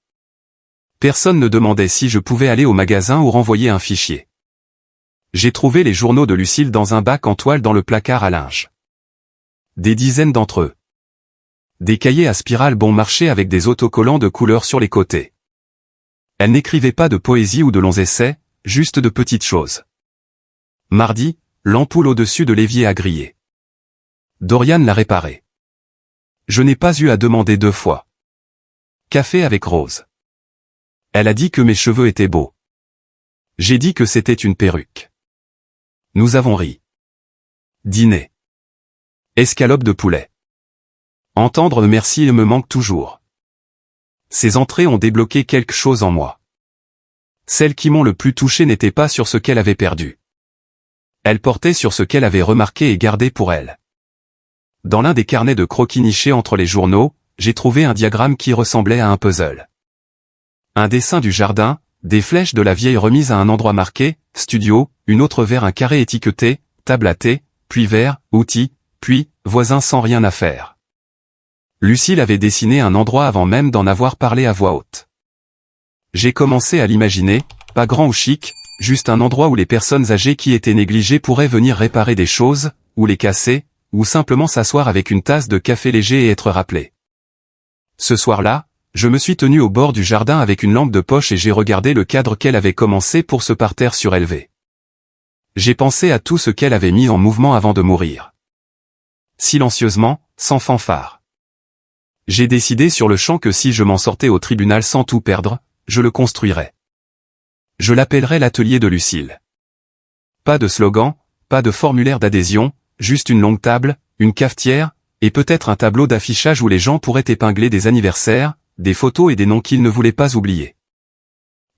S1: Personne ne demandait si je pouvais aller au magasin ou renvoyer un fichier. J'ai trouvé les journaux de Lucille dans un bac en toile dans le placard à linge. Des dizaines d'entre eux. Des cahiers à spirale bon marché avec des autocollants de couleurs sur les côtés. Elle n'écrivait pas de poésie ou de longs essais, juste de petites choses. Mardi, l'ampoule au-dessus de l'évier a grillé. Dorian l'a réparée. Je n'ai pas eu à demander 2 fois. Café avec Rose. Elle a dit que mes cheveux étaient beaux. J'ai dit que c'était une perruque. Nous avons ri. Dîner. Escalope de poulet. Entendre merci me manque toujours. Ces entrées ont débloqué quelque chose en moi. Celles qui m'ont le plus touché n'étaient pas sur ce qu'elle avait perdu. Elles portaient sur ce qu'elle avait remarqué et gardé pour elle. Dans l'un des carnets de croquis nichés entre les journaux, j'ai trouvé un diagramme qui ressemblait à un puzzle. Un dessin du jardin, des flèches de la vieille remise à un endroit marqué, studio, une autre vers un carré étiqueté, table à thé, puis verre, outils, puis, voisin sans rien à faire. Lucille avait dessiné un endroit avant même d'en avoir parlé à voix haute. J'ai commencé à l'imaginer, pas grand ou chic, juste un endroit où les personnes âgées qui étaient négligées pourraient venir réparer des choses, ou les casser, ou simplement s'asseoir avec une tasse de café léger et être rappelées. Ce soir-là, je me suis tenu au bord du jardin avec une lampe de poche et j'ai regardé le cadre qu'elle avait commencé pour ce parterre surélevé. J'ai pensé à tout ce qu'elle avait mis en mouvement avant de mourir. Silencieusement, sans fanfare. J'ai décidé sur le champ que si je m'en sortais au tribunal sans tout perdre, je le construirais. Je l'appellerais l'atelier de Lucille. Pas de slogan, pas de formulaire d'adhésion, juste une longue table, une cafetière, et peut-être un tableau d'affichage où les gens pourraient épingler des anniversaires, des photos et des noms qu'ils ne voulaient pas oublier.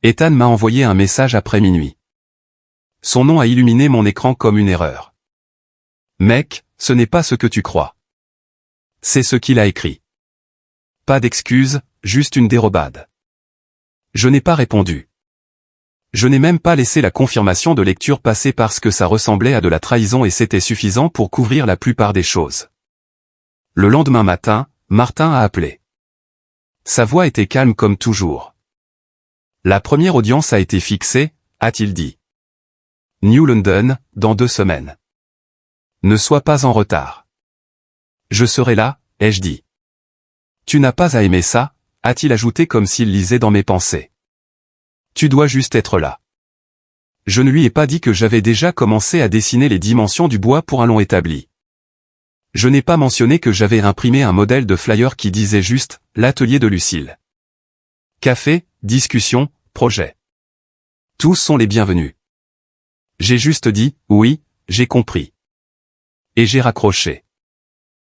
S1: Ethan m'a envoyé un message après minuit. Son nom a illuminé mon écran comme une erreur. Mec, ce n'est pas ce que tu crois. C'est ce qu'il a écrit. Pas d'excuses, juste une dérobade. Je n'ai pas répondu. Je n'ai même pas laissé la confirmation de lecture passer parce que ça ressemblait à de la trahison et c'était suffisant pour couvrir la plupart des choses. Le lendemain matin, Martin a appelé. Sa voix était calme comme toujours. La première audience a été fixée, a-t-il dit. New London, dans 2 semaines. Ne sois pas en retard. Je serai là, ai-je dit. Tu n'as pas à aimer ça, a-t-il ajouté comme s'il lisait dans mes pensées. Tu dois juste être là. Je ne lui ai pas dit que j'avais déjà commencé à dessiner les dimensions du bois pour un long établi. Je n'ai pas mentionné que j'avais imprimé un modèle de flyer qui disait juste « L'atelier de Lucille ». Café, discussion, projet. Tous sont les bienvenus. J'ai juste dit « Oui, j'ai compris ». Et j'ai raccroché.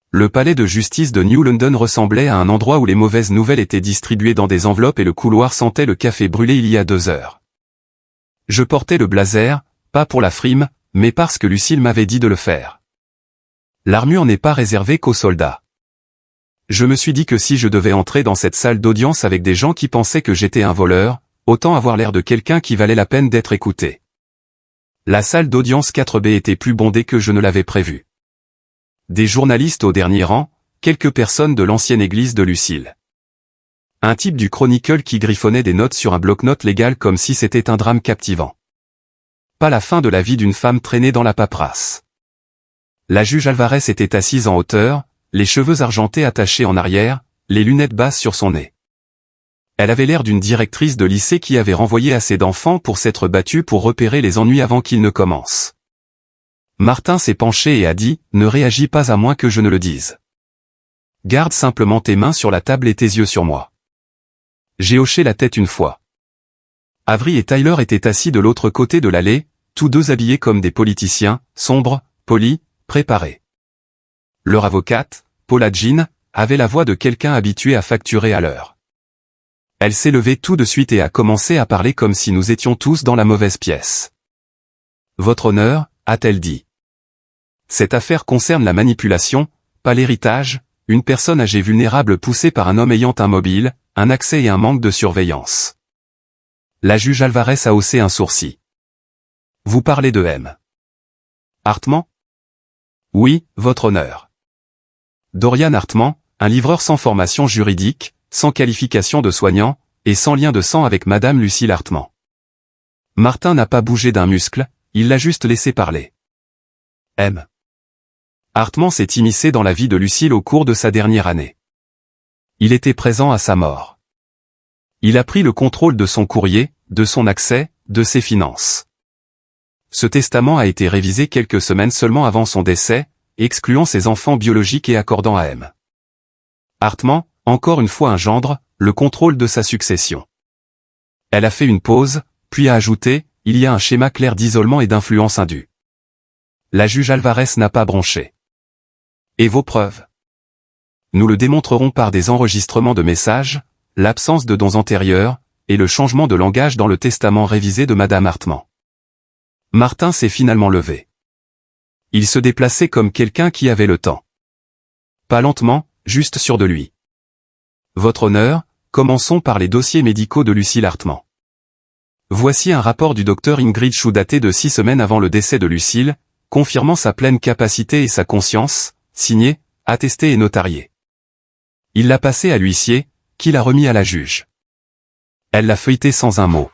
S1: Le palais de justice de New London ressemblait à un endroit où les mauvaises nouvelles étaient distribuées dans des enveloppes et le couloir sentait le café brûlé il y a 2 heures. Je portais le blazer, pas pour la frime, mais parce que Lucille m'avait dit de le faire. L'armure n'est pas réservée qu'aux soldats. Je me suis dit que si je devais entrer dans cette salle d'audience avec des gens qui pensaient que j'étais un voleur, autant avoir l'air de quelqu'un qui valait la peine d'être écouté. La salle d'audience 4B était plus bondée que je ne l'avais prévu. Des journalistes au dernier rang, quelques personnes de l'ancienne église de Lucille. Un type du Chronicle qui griffonnait des notes sur un bloc-notes légal comme si c'était un drame captivant. Pas la fin de la vie d'une femme traînée dans la paperasse. La juge Alvarez était assise en hauteur, les cheveux argentés attachés en arrière, les lunettes basses sur son nez. Elle avait l'air d'une directrice de lycée qui avait renvoyé assez d'enfants pour s'être battue pour repérer les ennuis avant qu'ils ne commencent. Martin s'est penché et a dit « Ne réagis pas à moins que je ne le dise. Garde simplement tes mains sur la table et tes yeux sur moi. » J'ai hoché la tête une fois. Avery et Tyler étaient assis de l'autre côté de l'allée, tous deux habillés comme des politiciens, sombres, polis, préparés. Leur avocate, Paula Jean, avait la voix de quelqu'un habitué à facturer à l'heure. Elle s'est levée tout de suite et a commencé à parler comme si nous étions tous dans la mauvaise pièce. « Votre honneur » a-t-elle dit. Cette affaire concerne la manipulation, pas l'héritage, une personne âgée vulnérable poussée par un homme ayant un mobile, un accès et un manque de surveillance. La juge Alvarez a haussé un sourcil. Vous parlez de M. Hartman? Oui, votre honneur. Dorian Hartman, un livreur sans formation juridique, sans qualification de soignant, et sans lien de sang avec Madame Lucille Hartman. Martin n'a pas bougé d'un muscle, il l'a juste laissé parler. M. Hartman s'est immiscé dans la vie de Lucille au cours de sa dernière année. Il était présent à sa mort. Il a pris le contrôle de son courrier, de son accès, de ses finances. Ce testament a été révisé quelques semaines seulement avant son décès, excluant ses enfants biologiques et accordant à M. Hartman, encore une fois un gendre, le contrôle de sa succession. Elle a fait une pause, puis a ajouté, il y a un schéma clair d'isolement et d'influence indue. La juge Alvarez n'a pas bronché. Et vos preuves? Nous le démontrerons par des enregistrements de messages, l'absence de dons antérieurs, et le changement de langage dans le testament révisé de Madame Hartman. Martin s'est finalement levé. Il se déplaçait comme quelqu'un qui avait le temps. Pas lentement, juste sûr de lui. Votre honneur, commençons par les dossiers médicaux de Lucille Hartman. Voici un rapport du docteur Ingrid Chou daté de 6 semaines avant le décès de Lucille, confirmant sa pleine capacité et sa conscience, signé, attesté et notarié. Il l'a passée à l'huissier, qui l'a remis à la juge. Elle l'a feuilleté sans un mot.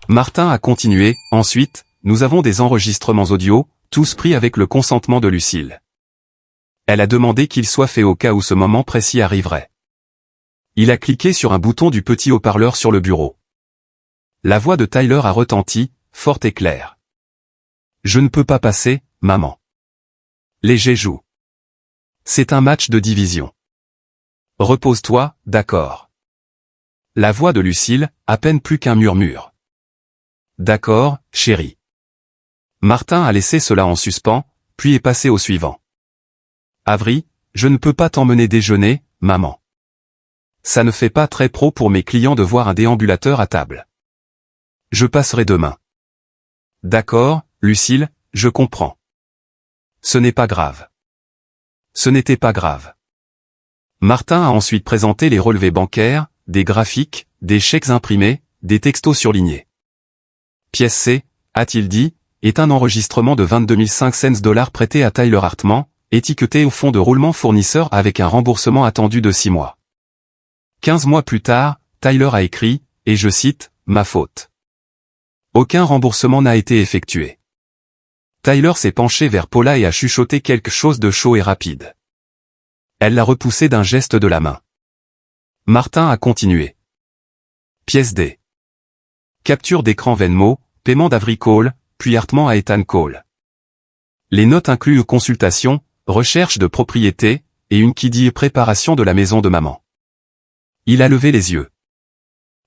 S1: Martin a continué, ensuite, nous avons des enregistrements audio, tous pris avec le consentement de Lucille. Elle a demandé qu'il soit fait au cas où ce moment précis arriverait. Il a cliqué sur un bouton du petit haut-parleur sur le bureau. La voix de Tyler a retenti, forte et claire. Je ne peux pas passer, maman. Léger joue. C'est un match de division. Repose-toi, d'accord. La voix de Lucille, à peine plus qu'un murmure. D'accord, chérie. Martin a laissé cela en suspens, puis est passé au suivant. Avery, je ne peux pas t'emmener déjeuner, maman. Ça ne fait pas très pro pour mes clients de voir un déambulateur à table. Je passerai demain. D'accord, Lucille, je comprends. Ce n'est pas grave. Ce n'était pas grave. Martin a ensuite présenté les relevés bancaires, des graphiques, des chèques imprimés, des textos surlignés. Pièce C, a-t-il dit, est un enregistrement de 22 500 $ prêté à Tyler Hartman, étiqueté au fonds de roulement fournisseur avec un remboursement attendu de 6 mois. 15 mois plus tard, Tyler a écrit, et je cite, « Ma faute. » Aucun remboursement n'a été effectué. Tyler s'est penché vers Paula et a chuchoté quelque chose de chaud et rapide. Elle l'a repoussé d'un geste de la main. Martin a continué. Pièce D. Capture d'écran Venmo, paiement d'Avery Cole, puis Hartman à Ethan Cole. Les notes incluent consultation, recherche de propriété, et une qui dit préparation de la maison de maman. Il a levé les yeux.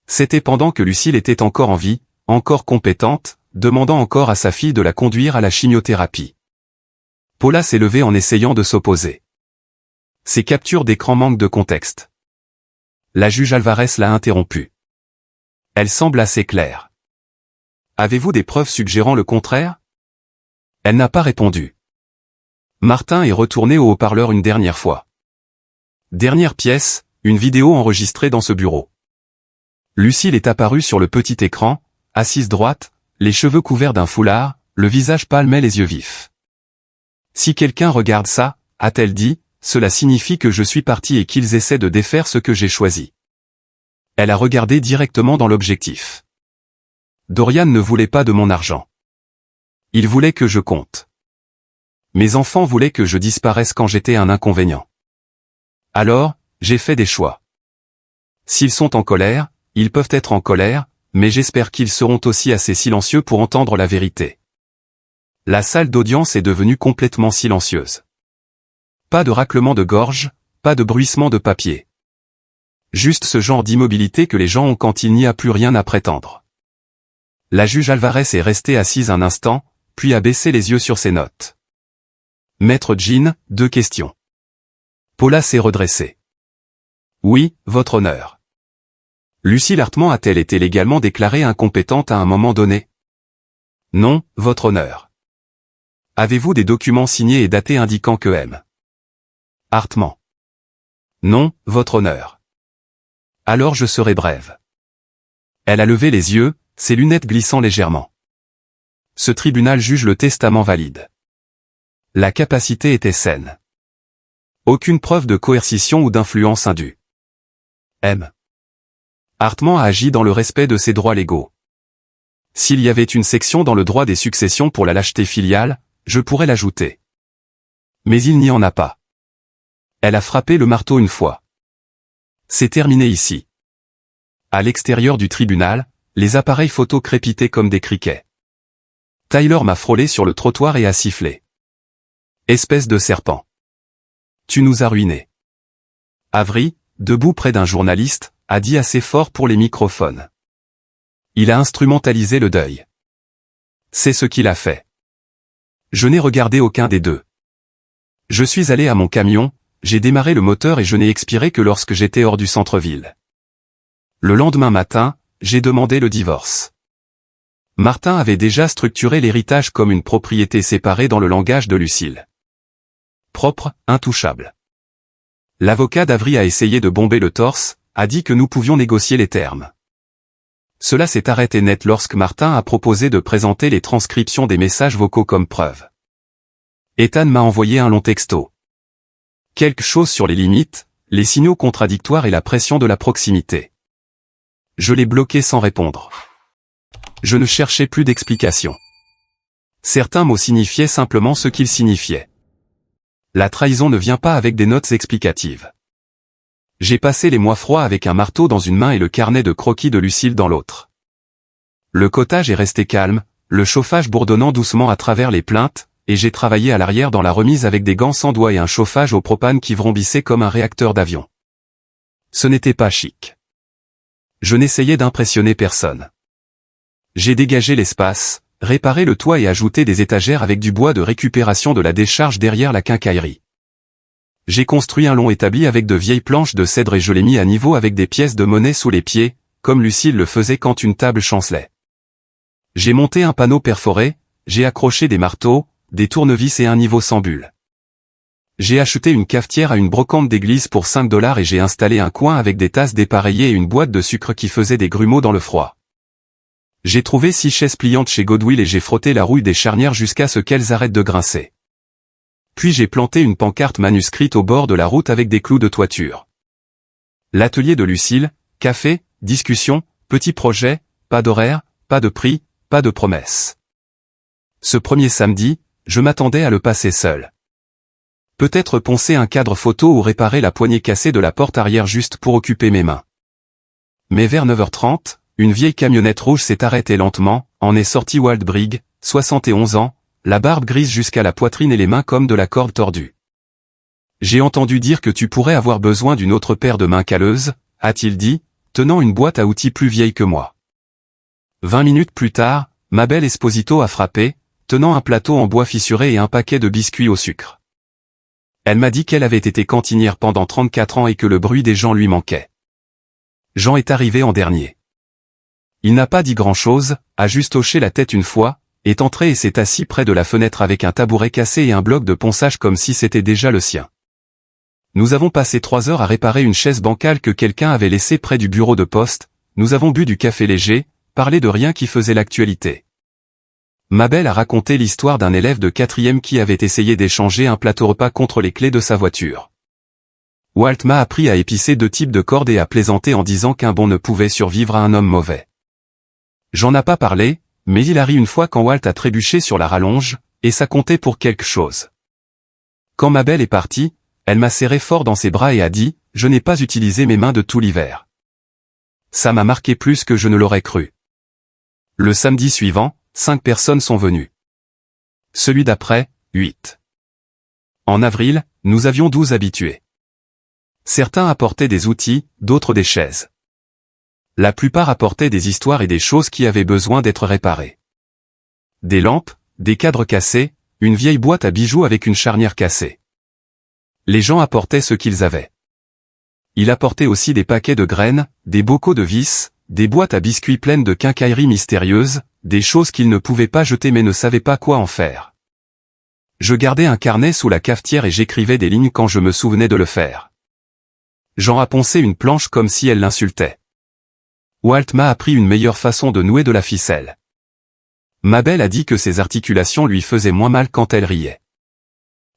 S1: C'était pendant que Lucille était encore en vie, encore compétente, demandant encore à sa fille de la conduire à la chimiothérapie. Paula s'est levée en essayant de s'opposer. Ces captures d'écran manquent de contexte. La juge Alvarez l'a interrompue. Elle semble assez claire. Avez-vous des preuves suggérant le contraire? Elle n'a pas répondu. Martin est retourné au haut-parleur une dernière fois. Dernière pièce, une vidéo enregistrée dans ce bureau. Lucille est apparue sur le petit écran, assise droite, les cheveux couverts d'un foulard, le visage pâle mais les yeux vifs. Si quelqu'un regarde ça, a-t-elle dit, cela signifie que je suis parti et qu'ils essaient de défaire ce que j'ai choisi. Elle a regardé directement dans l'objectif. Dorian ne voulait pas de mon argent. Il voulait que je compte. Mes enfants voulaient que je disparaisse quand j'étais un inconvénient. Alors, j'ai fait des choix. S'ils sont en colère, ils peuvent être en colère, mais j'espère qu'ils seront aussi assez silencieux pour entendre la vérité. La salle d'audience est devenue complètement silencieuse. Pas de raclement de gorge, pas de bruissement de papier. Juste ce genre d'immobilité que les gens ont quand il n'y a plus rien à prétendre. La juge Alvarez est restée assise un instant, puis a baissé les yeux sur ses notes. Maître Jean, 2 questions. Paula s'est redressée. Oui, votre honneur. Lucille Hartman a-t-elle été légalement déclarée incompétente à un moment donné? Non, votre honneur. Avez-vous des documents signés et datés indiquant que M. Hartman? Non, votre honneur. Alors je serai brève. Elle a levé les yeux, ses lunettes glissant légèrement. Ce tribunal juge le testament valide. La capacité était saine. Aucune preuve de coercition ou d'influence indue. M. Hartman a agi dans le respect de ses droits légaux. S'il y avait une section dans le droit des successions pour la lâcheté filiale, je pourrais l'ajouter. Mais il n'y en a pas. Elle a frappé le marteau une fois. C'est terminé ici. À l'extérieur du tribunal, les appareils photo crépitaient comme des criquets. Tyler m'a frôlé sur le trottoir et a sifflé. Espèce de serpent. Tu nous as ruinés. Avery, debout près d'un journaliste, a dit assez fort pour les microphones. Il a instrumentalisé le deuil. C'est ce qu'il a fait. Je n'ai regardé aucun des deux. Je suis allé à mon camion, j'ai démarré le moteur et je n'ai expiré que lorsque j'étais hors du centre-ville. Le lendemain matin, j'ai demandé le divorce. Martin avait déjà structuré l'héritage comme une propriété séparée dans le langage de Lucille. Propre, intouchable. L'avocat d'Avery a essayé de bomber le torse, a dit que nous pouvions négocier les termes. Cela s'est arrêté net lorsque Martin a proposé de présenter les transcriptions des messages vocaux comme preuve. Ethan m'a envoyé un long texto. Quelque chose sur les limites, les signaux contradictoires et la pression de la proximité. Je l'ai bloqué sans répondre. Je ne cherchais plus d'explications. Certains mots signifiaient simplement ce qu'ils signifiaient. La trahison ne vient pas avec des notes explicatives. J'ai passé les mois froids avec un marteau dans une main et le carnet de croquis de Lucille dans l'autre. Le cottage est resté calme, le chauffage bourdonnant doucement à travers les plaintes, et j'ai travaillé à l'arrière dans la remise avec des gants sans doigts et un chauffage au propane qui vrombissait comme un réacteur d'avion. Ce n'était pas chic. Je n'essayais d'impressionner personne. J'ai dégagé l'espace, réparé le toit et ajouté des étagères avec du bois de récupération de la décharge derrière la quincaillerie. J'ai construit un long établi avec de vieilles planches de cèdre et je l'ai mis à niveau avec des pièces de monnaie sous les pieds, comme Lucille le faisait quand une table chancelait. J'ai monté un panneau perforé, j'ai accroché des marteaux, des tournevis et un niveau sans bulle. J'ai acheté une cafetière à une brocante d'église pour 5 $ et j'ai installé un coin avec des tasses dépareillées et une boîte de sucre qui faisait des grumeaux dans le froid. J'ai trouvé 6 chaises pliantes chez Godwill et j'ai frotté la rouille des charnières jusqu'à ce qu'elles arrêtent de grincer. Puis j'ai planté une pancarte manuscrite au bord de la route avec des clous de toiture. L'atelier de Lucille, café, discussion, petit projet, pas d'horaire, pas de prix, pas de promesse. Ce premier samedi, je m'attendais à le passer seul. Peut-être poncer un cadre photo ou réparer la poignée cassée de la porte arrière juste pour occuper mes mains. Mais vers 9h30, une vieille camionnette rouge s'est arrêtée lentement, en est sorti Walt Brigg, 71 ans, la barbe grise jusqu'à la poitrine et les mains comme de la corde tordue. J'ai entendu dire que tu pourrais avoir besoin d'une autre paire de mains calleuses, a-t-il dit, tenant une boîte à outils plus vieille que moi. 20 minutes plus tard, Mabel Esposito a frappé, tenant un plateau en bois fissuré et un paquet de biscuits au sucre. Elle m'a dit qu'elle avait été cantinière pendant 34 ans et que le bruit des gens lui manquait. Jean est arrivé en dernier. Il n'a pas dit grand-chose, a juste hoché la tête une fois, est entré et s'est assis près de la fenêtre avec un tabouret cassé et un bloc de ponçage comme si c'était déjà le sien. Nous avons passé 3 heures à réparer une chaise bancale que quelqu'un avait laissée près du bureau de poste, nous avons bu du café léger, parlé de rien qui faisait l'actualité. Mabel a raconté l'histoire d'un élève de 4e qui avait essayé d'échanger un plateau repas contre les clés de sa voiture. Walt m'a appris à épicer 2 types de cordes et à plaisanter en disant qu'un bon ne pouvait survivre à un homme mauvais. J'en ai pas parlé, mais il a ri une fois quand Walt a trébuché sur la rallonge, et ça comptait pour quelque chose. Quand Mabel est partie, elle m'a serré fort dans ses bras et a dit « Je n'ai pas utilisé mes mains de tout l'hiver ». Ça m'a marqué plus que je ne l'aurais cru. Le samedi suivant, 5 personnes sont venues. Celui d'après, 8. En avril, nous avions 12 habitués. Certains apportaient des outils, d'autres des chaises. La plupart apportaient des histoires et des choses qui avaient besoin d'être réparées. Des lampes, des cadres cassés, une vieille boîte à bijoux avec une charnière cassée. Les gens apportaient ce qu'ils avaient. Ils apportaient aussi des paquets de graines, des bocaux de vis, des boîtes à biscuits pleines de quincailleries mystérieuses, des choses qu'ils ne pouvaient pas jeter mais ne savaient pas quoi en faire. Je gardais un carnet sous la cafetière et j'écrivais des lignes quand je me souvenais de le faire. J'en raponçais une planche comme si elle l'insultait. Walt m'a appris une meilleure façon de nouer de la ficelle. Mabel a dit que ses articulations lui faisaient moins mal quand elle riait.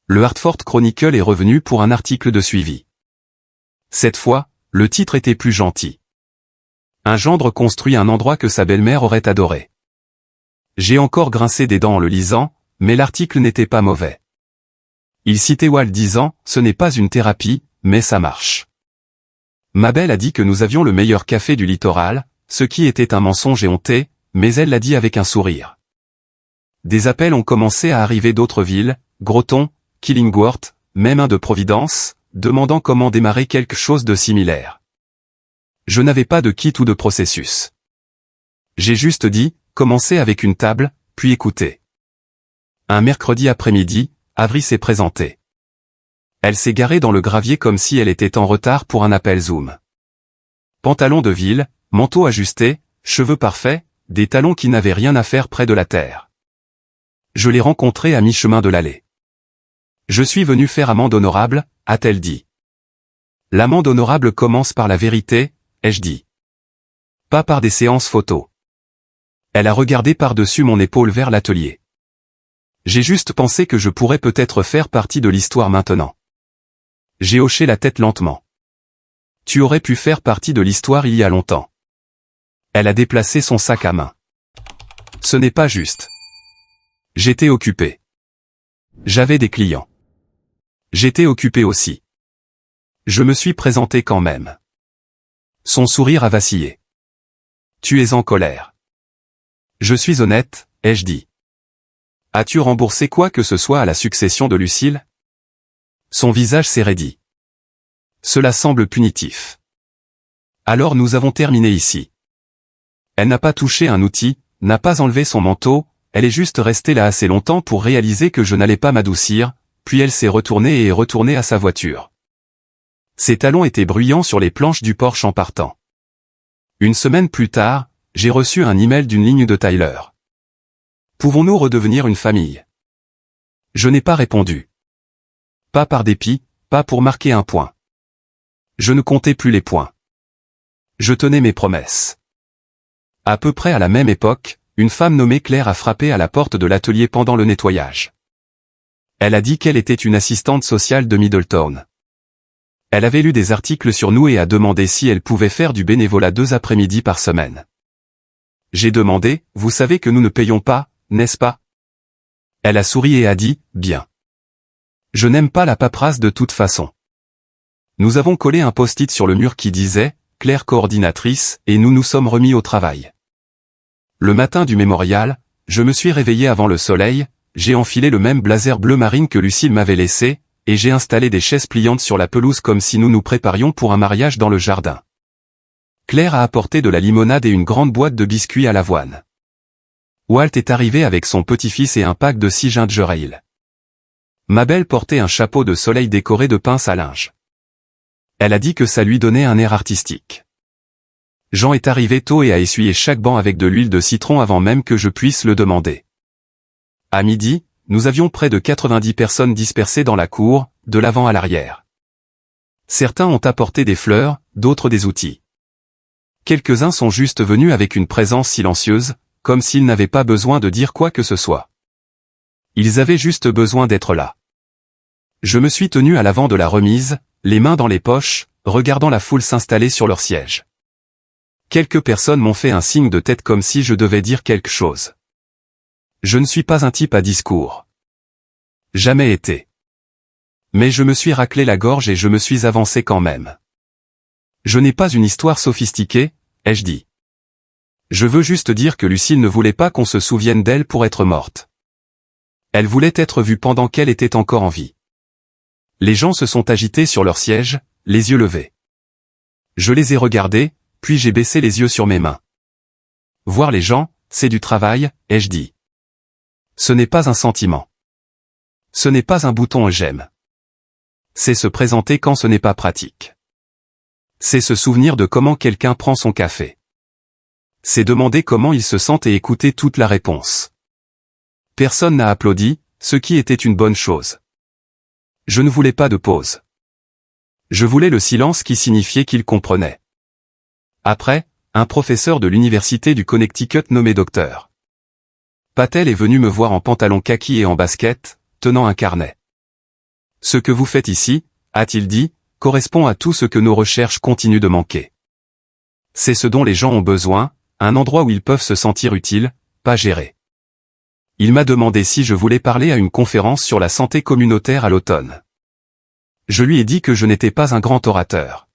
S1: Le Hartford Chronicle est revenu pour un article de suivi. Cette fois, le titre était plus gentil. Un gendre construit un endroit que sa belle-mère aurait adoré. J'ai encore grincé des dents en le lisant, mais l'article n'était pas mauvais. Il citait Walt disant « Ce n'est pas une thérapie, mais ça marche ». Mabel a dit que nous avions le meilleur café du littoral, ce qui était un mensonge éhonté, mais elle l'a dit avec un sourire. Des appels ont commencé à arriver d'autres villes, Groton, Killingworth, même un de Providence, demandant comment démarrer quelque chose de similaire. Je n'avais pas de kit ou de processus. J'ai juste dit, commencez avec une table, puis écoutez. Un mercredi après-midi, Avri s'est présentée. Elle s'est garée dans le gravier comme si elle était en retard pour un appel Zoom. Pantalon de ville, manteau ajusté, cheveux parfaits, des talons qui n'avaient rien à faire près de la terre. Je l'ai rencontrée à mi-chemin de l'allée. Je suis venu faire amende honorable, a-t-elle dit. L'amende honorable commence par la vérité, ai-je dit. Pas par des séances photos. Elle a regardé par-dessus mon épaule vers l'atelier. J'ai juste pensé que je pourrais peut-être faire partie de l'histoire maintenant. J'ai hoché la tête lentement. Tu aurais pu faire partie de l'histoire il y a longtemps. Elle a déplacé son sac à main. Ce n'est pas juste. J'étais occupé. J'avais des clients. J'étais occupé aussi. Je me suis présenté quand même. Son sourire a vacillé. Tu es en colère. Je suis honnête, ai-je dit. As-tu remboursé quoi que ce soit à la succession de Lucille? Son visage s'est raidi. Cela semble punitif. Alors nous avons terminé ici. Elle n'a pas touché un outil, n'a pas enlevé son manteau, elle est juste restée là assez longtemps pour réaliser que je n'allais pas m'adoucir, puis elle s'est retournée et est retournée à sa voiture. Ses talons étaient bruyants sur les planches du Porsche en partant. Une semaine plus tard, j'ai reçu un email d'une ligne de Tyler. Pouvons-nous redevenir une famille? Je n'ai pas répondu. Pas par dépit, pas pour marquer un point. Je ne comptais plus les points. Je tenais mes promesses. À peu près à la même époque, une femme nommée Claire a frappé à la porte de l'atelier pendant le nettoyage. Elle a dit qu'elle était une assistante sociale de Middletown. Elle avait lu des articles sur nous et a demandé si elle pouvait faire du bénévolat 2 après-midi par semaine. J'ai demandé, vous savez que nous ne payons pas, n'est-ce pas? Elle a souri et a dit, bien. Je n'aime pas la paperasse de toute façon. Nous avons collé un post-it sur le mur qui disait, Claire coordinatrice, et nous nous sommes remis au travail. Le matin du mémorial, je me suis réveillé avant le soleil, j'ai enfilé le même blazer bleu marine que Lucille m'avait laissé, et j'ai installé des chaises pliantes sur la pelouse comme si nous nous préparions pour un mariage dans le jardin. Claire a apporté de la limonade et une grande boîte de biscuits à l'avoine. Walt est arrivé avec son petit-fils et un pack de 6 ginger ale. Mabel portait un chapeau de soleil décoré de pinces à linge. Elle a dit que ça lui donnait un air artistique. Jean est arrivé tôt et a essuyé chaque banc avec de l'huile de citron avant même que je puisse le demander. À midi, nous avions près de 90 personnes dispersées dans la cour, de l'avant à l'arrière. Certains ont apporté des fleurs, d'autres des outils. Quelques-uns sont juste venus avec une présence silencieuse, comme s'ils n'avaient pas besoin de dire quoi que ce soit. Ils avaient juste besoin d'être là. Je me suis tenu à l'avant de la remise, les mains dans les poches, regardant la foule s'installer sur leur siège. Quelques personnes m'ont fait un signe de tête comme si je devais dire quelque chose. Je ne suis pas un type à discours. Jamais été. Mais je me suis raclé la gorge et je me suis avancé quand même. Je n'ai pas une histoire sophistiquée, ai-je dit. Je veux juste dire que Lucille ne voulait pas qu'on se souvienne d'elle pour être morte. Elle voulait être vue pendant qu'elle était encore en vie. Les gens se sont agités sur leur siège, les yeux levés. Je les ai regardés, puis j'ai baissé les yeux sur mes mains. Voir les gens, c'est du travail, ai-je dit. Ce n'est pas un sentiment. Ce n'est pas un bouton j'aime. C'est se présenter quand ce n'est pas pratique. C'est se souvenir de comment quelqu'un prend son café. C'est demander comment il se sent et écouter toute la réponse. Personne n'a applaudi, ce qui était une bonne chose. Je ne voulais pas de pause. Je voulais le silence qui signifiait qu'il comprenait. Après, un professeur de l'université du Connecticut nommé Dr. Patel est venu me voir en pantalon kaki et en basket, tenant un carnet. Ce que vous faites ici, a-t-il dit, correspond à tout ce que nos recherches continuent de manquer. C'est ce dont les gens ont besoin, un endroit où ils peuvent se sentir utiles, pas gérés. Il m'a demandé si je voulais parler à une conférence sur la santé communautaire à l'automne. Je lui ai dit que je n'étais pas un grand orateur.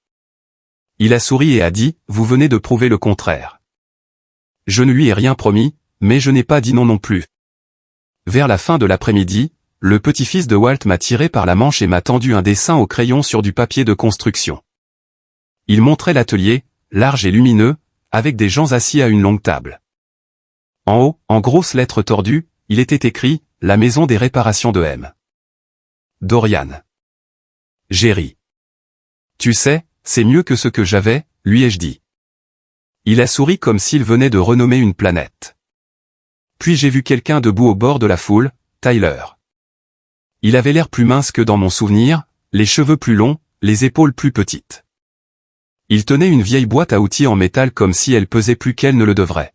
S1: Il a souri et a dit, vous venez de prouver le contraire. Je ne lui ai rien promis, mais je n'ai pas dit non non plus. Vers la fin de l'après-midi, le petit-fils de Walt m'a tiré par la manche et m'a tendu un dessin au crayon sur du papier de construction. Il montrait l'atelier, large et lumineux, avec des gens assis à une longue table. En haut, en grosses lettres tordues, il était écrit « La maison des réparations de M. Dorian. » J'ai ri. Tu sais, c'est mieux que ce que j'avais, lui ai-je dit. Il a souri comme s'il venait de renommer une planète. Puis j'ai vu quelqu'un debout au bord de la foule, Tyler. Il avait l'air plus mince que dans mon souvenir, les cheveux plus longs, les épaules plus petites. Il tenait une vieille boîte à outils en métal comme si elle pesait plus qu'elle ne le devrait.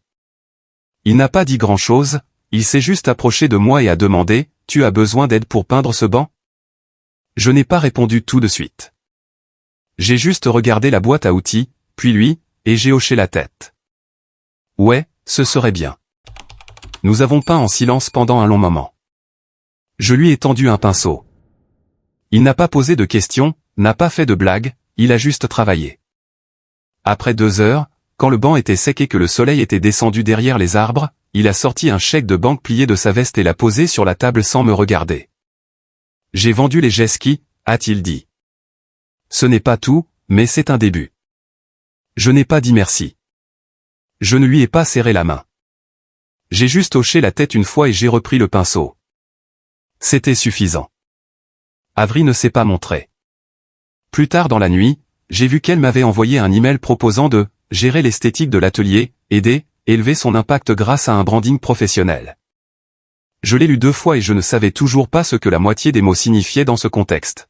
S1: Il n'a pas dit grand-chose, il s'est juste approché de moi et a demandé « Tu as besoin d'aide pour peindre ce banc ?» Je n'ai pas répondu tout de suite. J'ai juste regardé la boîte à outils, puis lui, et j'ai hoché la tête. Ouais, ce serait bien. Nous avons peint en silence pendant un long moment. Je lui ai tendu un pinceau. Il n'a pas posé de questions, n'a pas fait de blagues, il a juste travaillé. Après 2 heures, quand le banc était sec et que le soleil était descendu derrière les arbres, il a sorti un chèque de banque plié de sa veste et l'a posé sur la table sans me regarder. J'ai vendu les jet skis, a-t-il dit. Ce n'est pas tout, mais c'est un début. Je n'ai pas dit merci. Je ne lui ai pas serré la main. J'ai juste hoché la tête une fois et j'ai repris le pinceau. C'était suffisant. Avery ne s'est pas montré. Plus tard dans la nuit, j'ai vu qu'elle m'avait envoyé un email proposant de gérer l'esthétique de l'atelier, aider, élever son impact grâce à un branding professionnel. Je l'ai lu 2 fois et je ne savais toujours pas ce que la moitié des mots signifiaient dans ce contexte.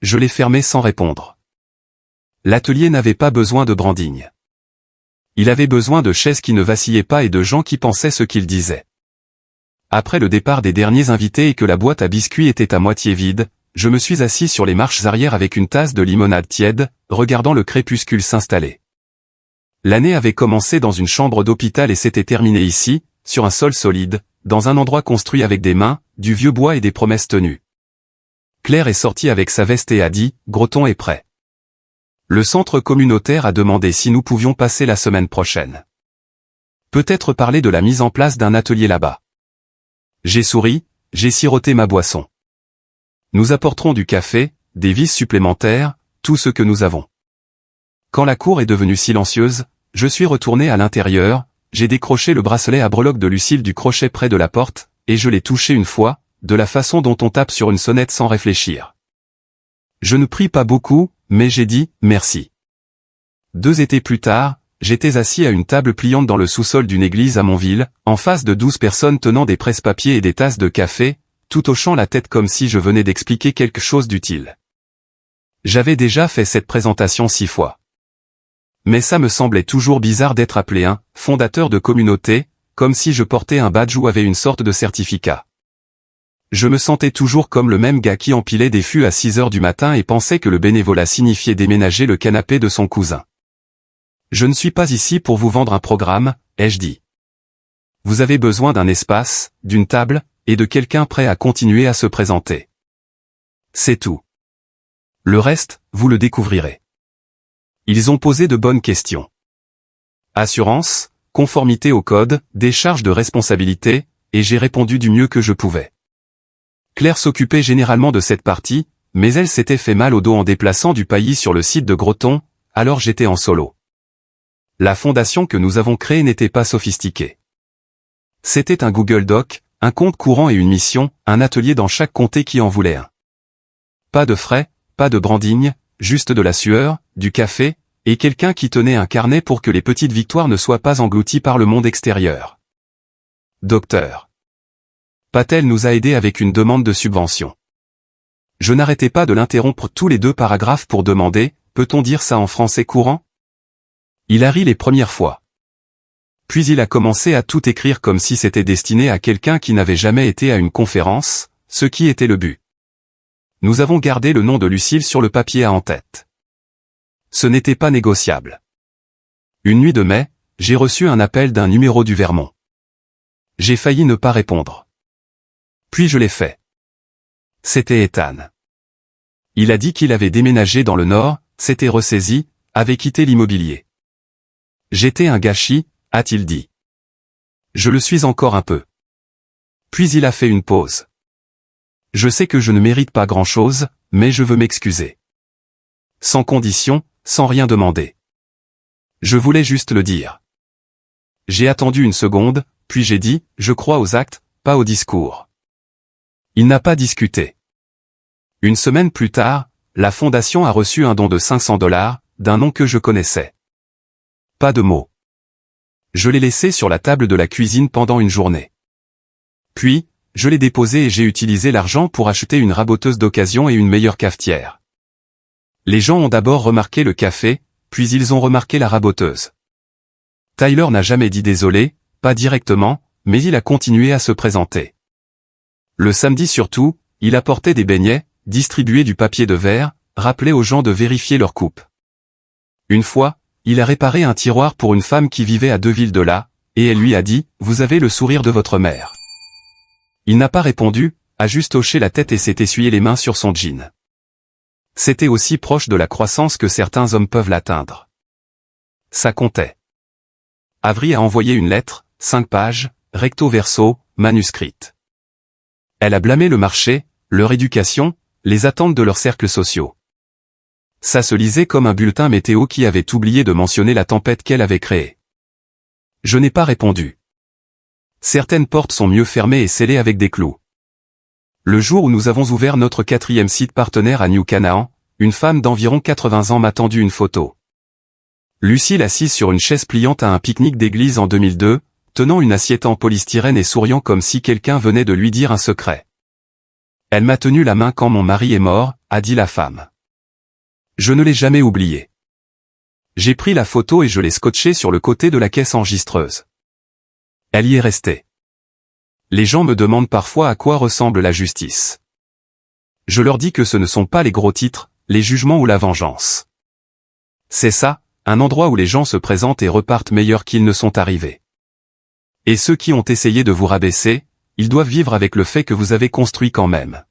S1: Je l'ai fermé sans répondre. L'atelier n'avait pas besoin de branding. Il avait besoin de chaises qui ne vacillaient pas et de gens qui pensaient ce qu'ils disaient. Après le départ des derniers invités et que la boîte à biscuits était à moitié vide, je me suis assis sur les marches arrière avec une tasse de limonade tiède, regardant le crépuscule s'installer. L'année avait commencé dans une chambre d'hôpital et s'était terminée ici, sur un sol solide, dans un endroit construit avec des mains, du vieux bois et des promesses tenues. Claire est sortie avec sa veste et a dit « Groton est prêt ». Le centre communautaire a demandé si nous pouvions passer la semaine prochaine. Peut-être parler de la mise en place d'un atelier là-bas. J'ai souri, j'ai siroté ma boisson. Nous apporterons du café, des vis supplémentaires, tout ce que nous avons. Quand la cour est devenue silencieuse, je suis retourné à l'intérieur, j'ai décroché le bracelet à breloques de Lucille du crochet près de la porte, et je l'ai touché une fois, de la façon dont on tape sur une sonnette sans réfléchir. Je ne prie pas beaucoup, mais j'ai dit « merci ». 2 étés plus tard, j'étais assis à une table pliante dans le sous-sol d'une église à Montville, en face de 12 personnes tenant des presse-papiers et des tasses de café, tout hochant la tête comme si je venais d'expliquer quelque chose d'utile. J'avais déjà fait cette présentation 6 fois. Mais ça me semblait toujours bizarre d'être appelé un « fondateur de communauté », comme si je portais un badge ou avais une sorte de certificat. Je me sentais toujours comme le même gars qui empilait des fûts à 6 heures du matin et pensait que le bénévolat signifiait déménager le canapé de son cousin. Je ne suis pas ici pour vous vendre un programme, ai-je dit. Vous avez besoin d'un espace, d'une table, et de quelqu'un prêt à continuer à se présenter. C'est tout. Le reste, vous le découvrirez. Ils ont posé de bonnes questions. Assurance, conformité au code, décharge de responsabilité, et j'ai répondu du mieux que je pouvais. Claire s'occupait généralement de cette partie, mais elle s'était fait mal au dos en déplaçant du paillis sur le site de Groton, alors j'étais en solo. La fondation que nous avons créée n'était pas sophistiquée. C'était un Google Doc, un compte courant et une mission, un atelier dans chaque comté qui en voulait un. Pas de frais, pas de branding, juste de la sueur, du café, et quelqu'un qui tenait un carnet pour que les petites victoires ne soient pas englouties par le monde extérieur. Docteur Patel nous a aidés avec une demande de subvention. Je n'arrêtais pas de l'interrompre tous les 2 paragraphes pour demander « Peut-on dire ça en français courant ?» Il a ri les premières fois. Puis il a commencé à tout écrire comme si c'était destiné à quelqu'un qui n'avait jamais été à une conférence, ce qui était le but. Nous avons gardé le nom de Lucille sur le papier à en-tête. Ce n'était pas négociable. Une nuit de mai, j'ai reçu un appel d'un numéro du Vermont. J'ai failli ne pas répondre. Puis je l'ai fait. C'était Ethan. Il a dit qu'il avait déménagé dans le Nord, s'était ressaisi, avait quitté l'immobilier. J'étais un gâchis, a-t-il dit. Je le suis encore un peu. Puis il a fait une pause. Je sais que je ne mérite pas grand-chose, mais je veux m'excuser. Sans condition, sans rien demander. Je voulais juste le dire. J'ai attendu une seconde, puis j'ai dit, je crois aux actes, pas aux discours. Il n'a pas discuté. Une semaine plus tard, la fondation a reçu un don de $500, d'un nom que je connaissais. Pas de mots. Je l'ai laissé sur la table de la cuisine pendant une journée. Puis, je l'ai déposé et j'ai utilisé l'argent pour acheter une raboteuse d'occasion et une meilleure cafetière. Les gens ont d'abord remarqué le café, puis ils ont remarqué la raboteuse. Tyler n'a jamais dit désolé, pas directement, mais il a continué à se présenter. Le samedi surtout, il apportait des beignets, distribuait du papier de verre, rappelait aux gens de vérifier leur coupe. Une fois, il a réparé un tiroir pour une femme qui vivait à 2 villes de là, et elle lui a dit « Vous avez le sourire de votre mère ». Il n'a pas répondu, a juste hoché la tête et s'est essuyé les mains sur son jean. C'était aussi proche de la croissance que certains hommes peuvent l'atteindre. Ça comptait. Avery a envoyé une lettre, 5 pages, recto verso, manuscrite. Elle a blâmé le marché, leur éducation, les attentes de leurs cercles sociaux. Ça se lisait comme un bulletin météo qui avait oublié de mentionner la tempête qu'elle avait créée. Je n'ai pas répondu. Certaines portes sont mieux fermées et scellées avec des clous. Le jour où nous avons ouvert notre 4e site partenaire à New Canaan, une femme d'environ 80 ans m'a tendu une photo. Lucille assise sur une chaise pliante à un pique-nique d'église en 2002, tenant une assiette en polystyrène et souriant comme si quelqu'un venait de lui dire un secret. Elle m'a tenu la main quand mon mari est mort, a dit la femme. Je ne l'ai jamais oublié. J'ai pris la photo et je l'ai scotchée sur le côté de la caisse enregistreuse. Elle y est restée. Les gens me demandent parfois à quoi ressemble la justice. Je leur dis que ce ne sont pas les gros titres, les jugements ou la vengeance. C'est ça, un endroit où les gens se présentent et repartent meilleurs qu'ils ne sont arrivés. Et ceux qui ont essayé de vous rabaisser, ils doivent vivre avec le fait que vous avez construit quand même.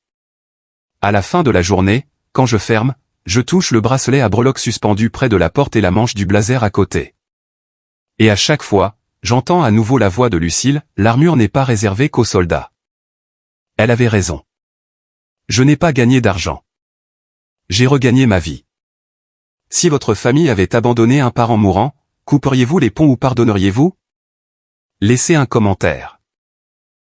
S1: À la fin de la journée, quand je ferme, je touche le bracelet à breloques suspendu près de la porte et la manche du blazer à côté. Et à chaque fois, j'entends à nouveau la voix de Lucille, l'armure n'est pas réservée qu'aux soldats. Elle avait raison. Je n'ai pas gagné d'argent. J'ai regagné ma vie. Si votre famille avait abandonné un parent mourant, couperiez-vous les ponts ou pardonneriez-vous? Laissez un commentaire.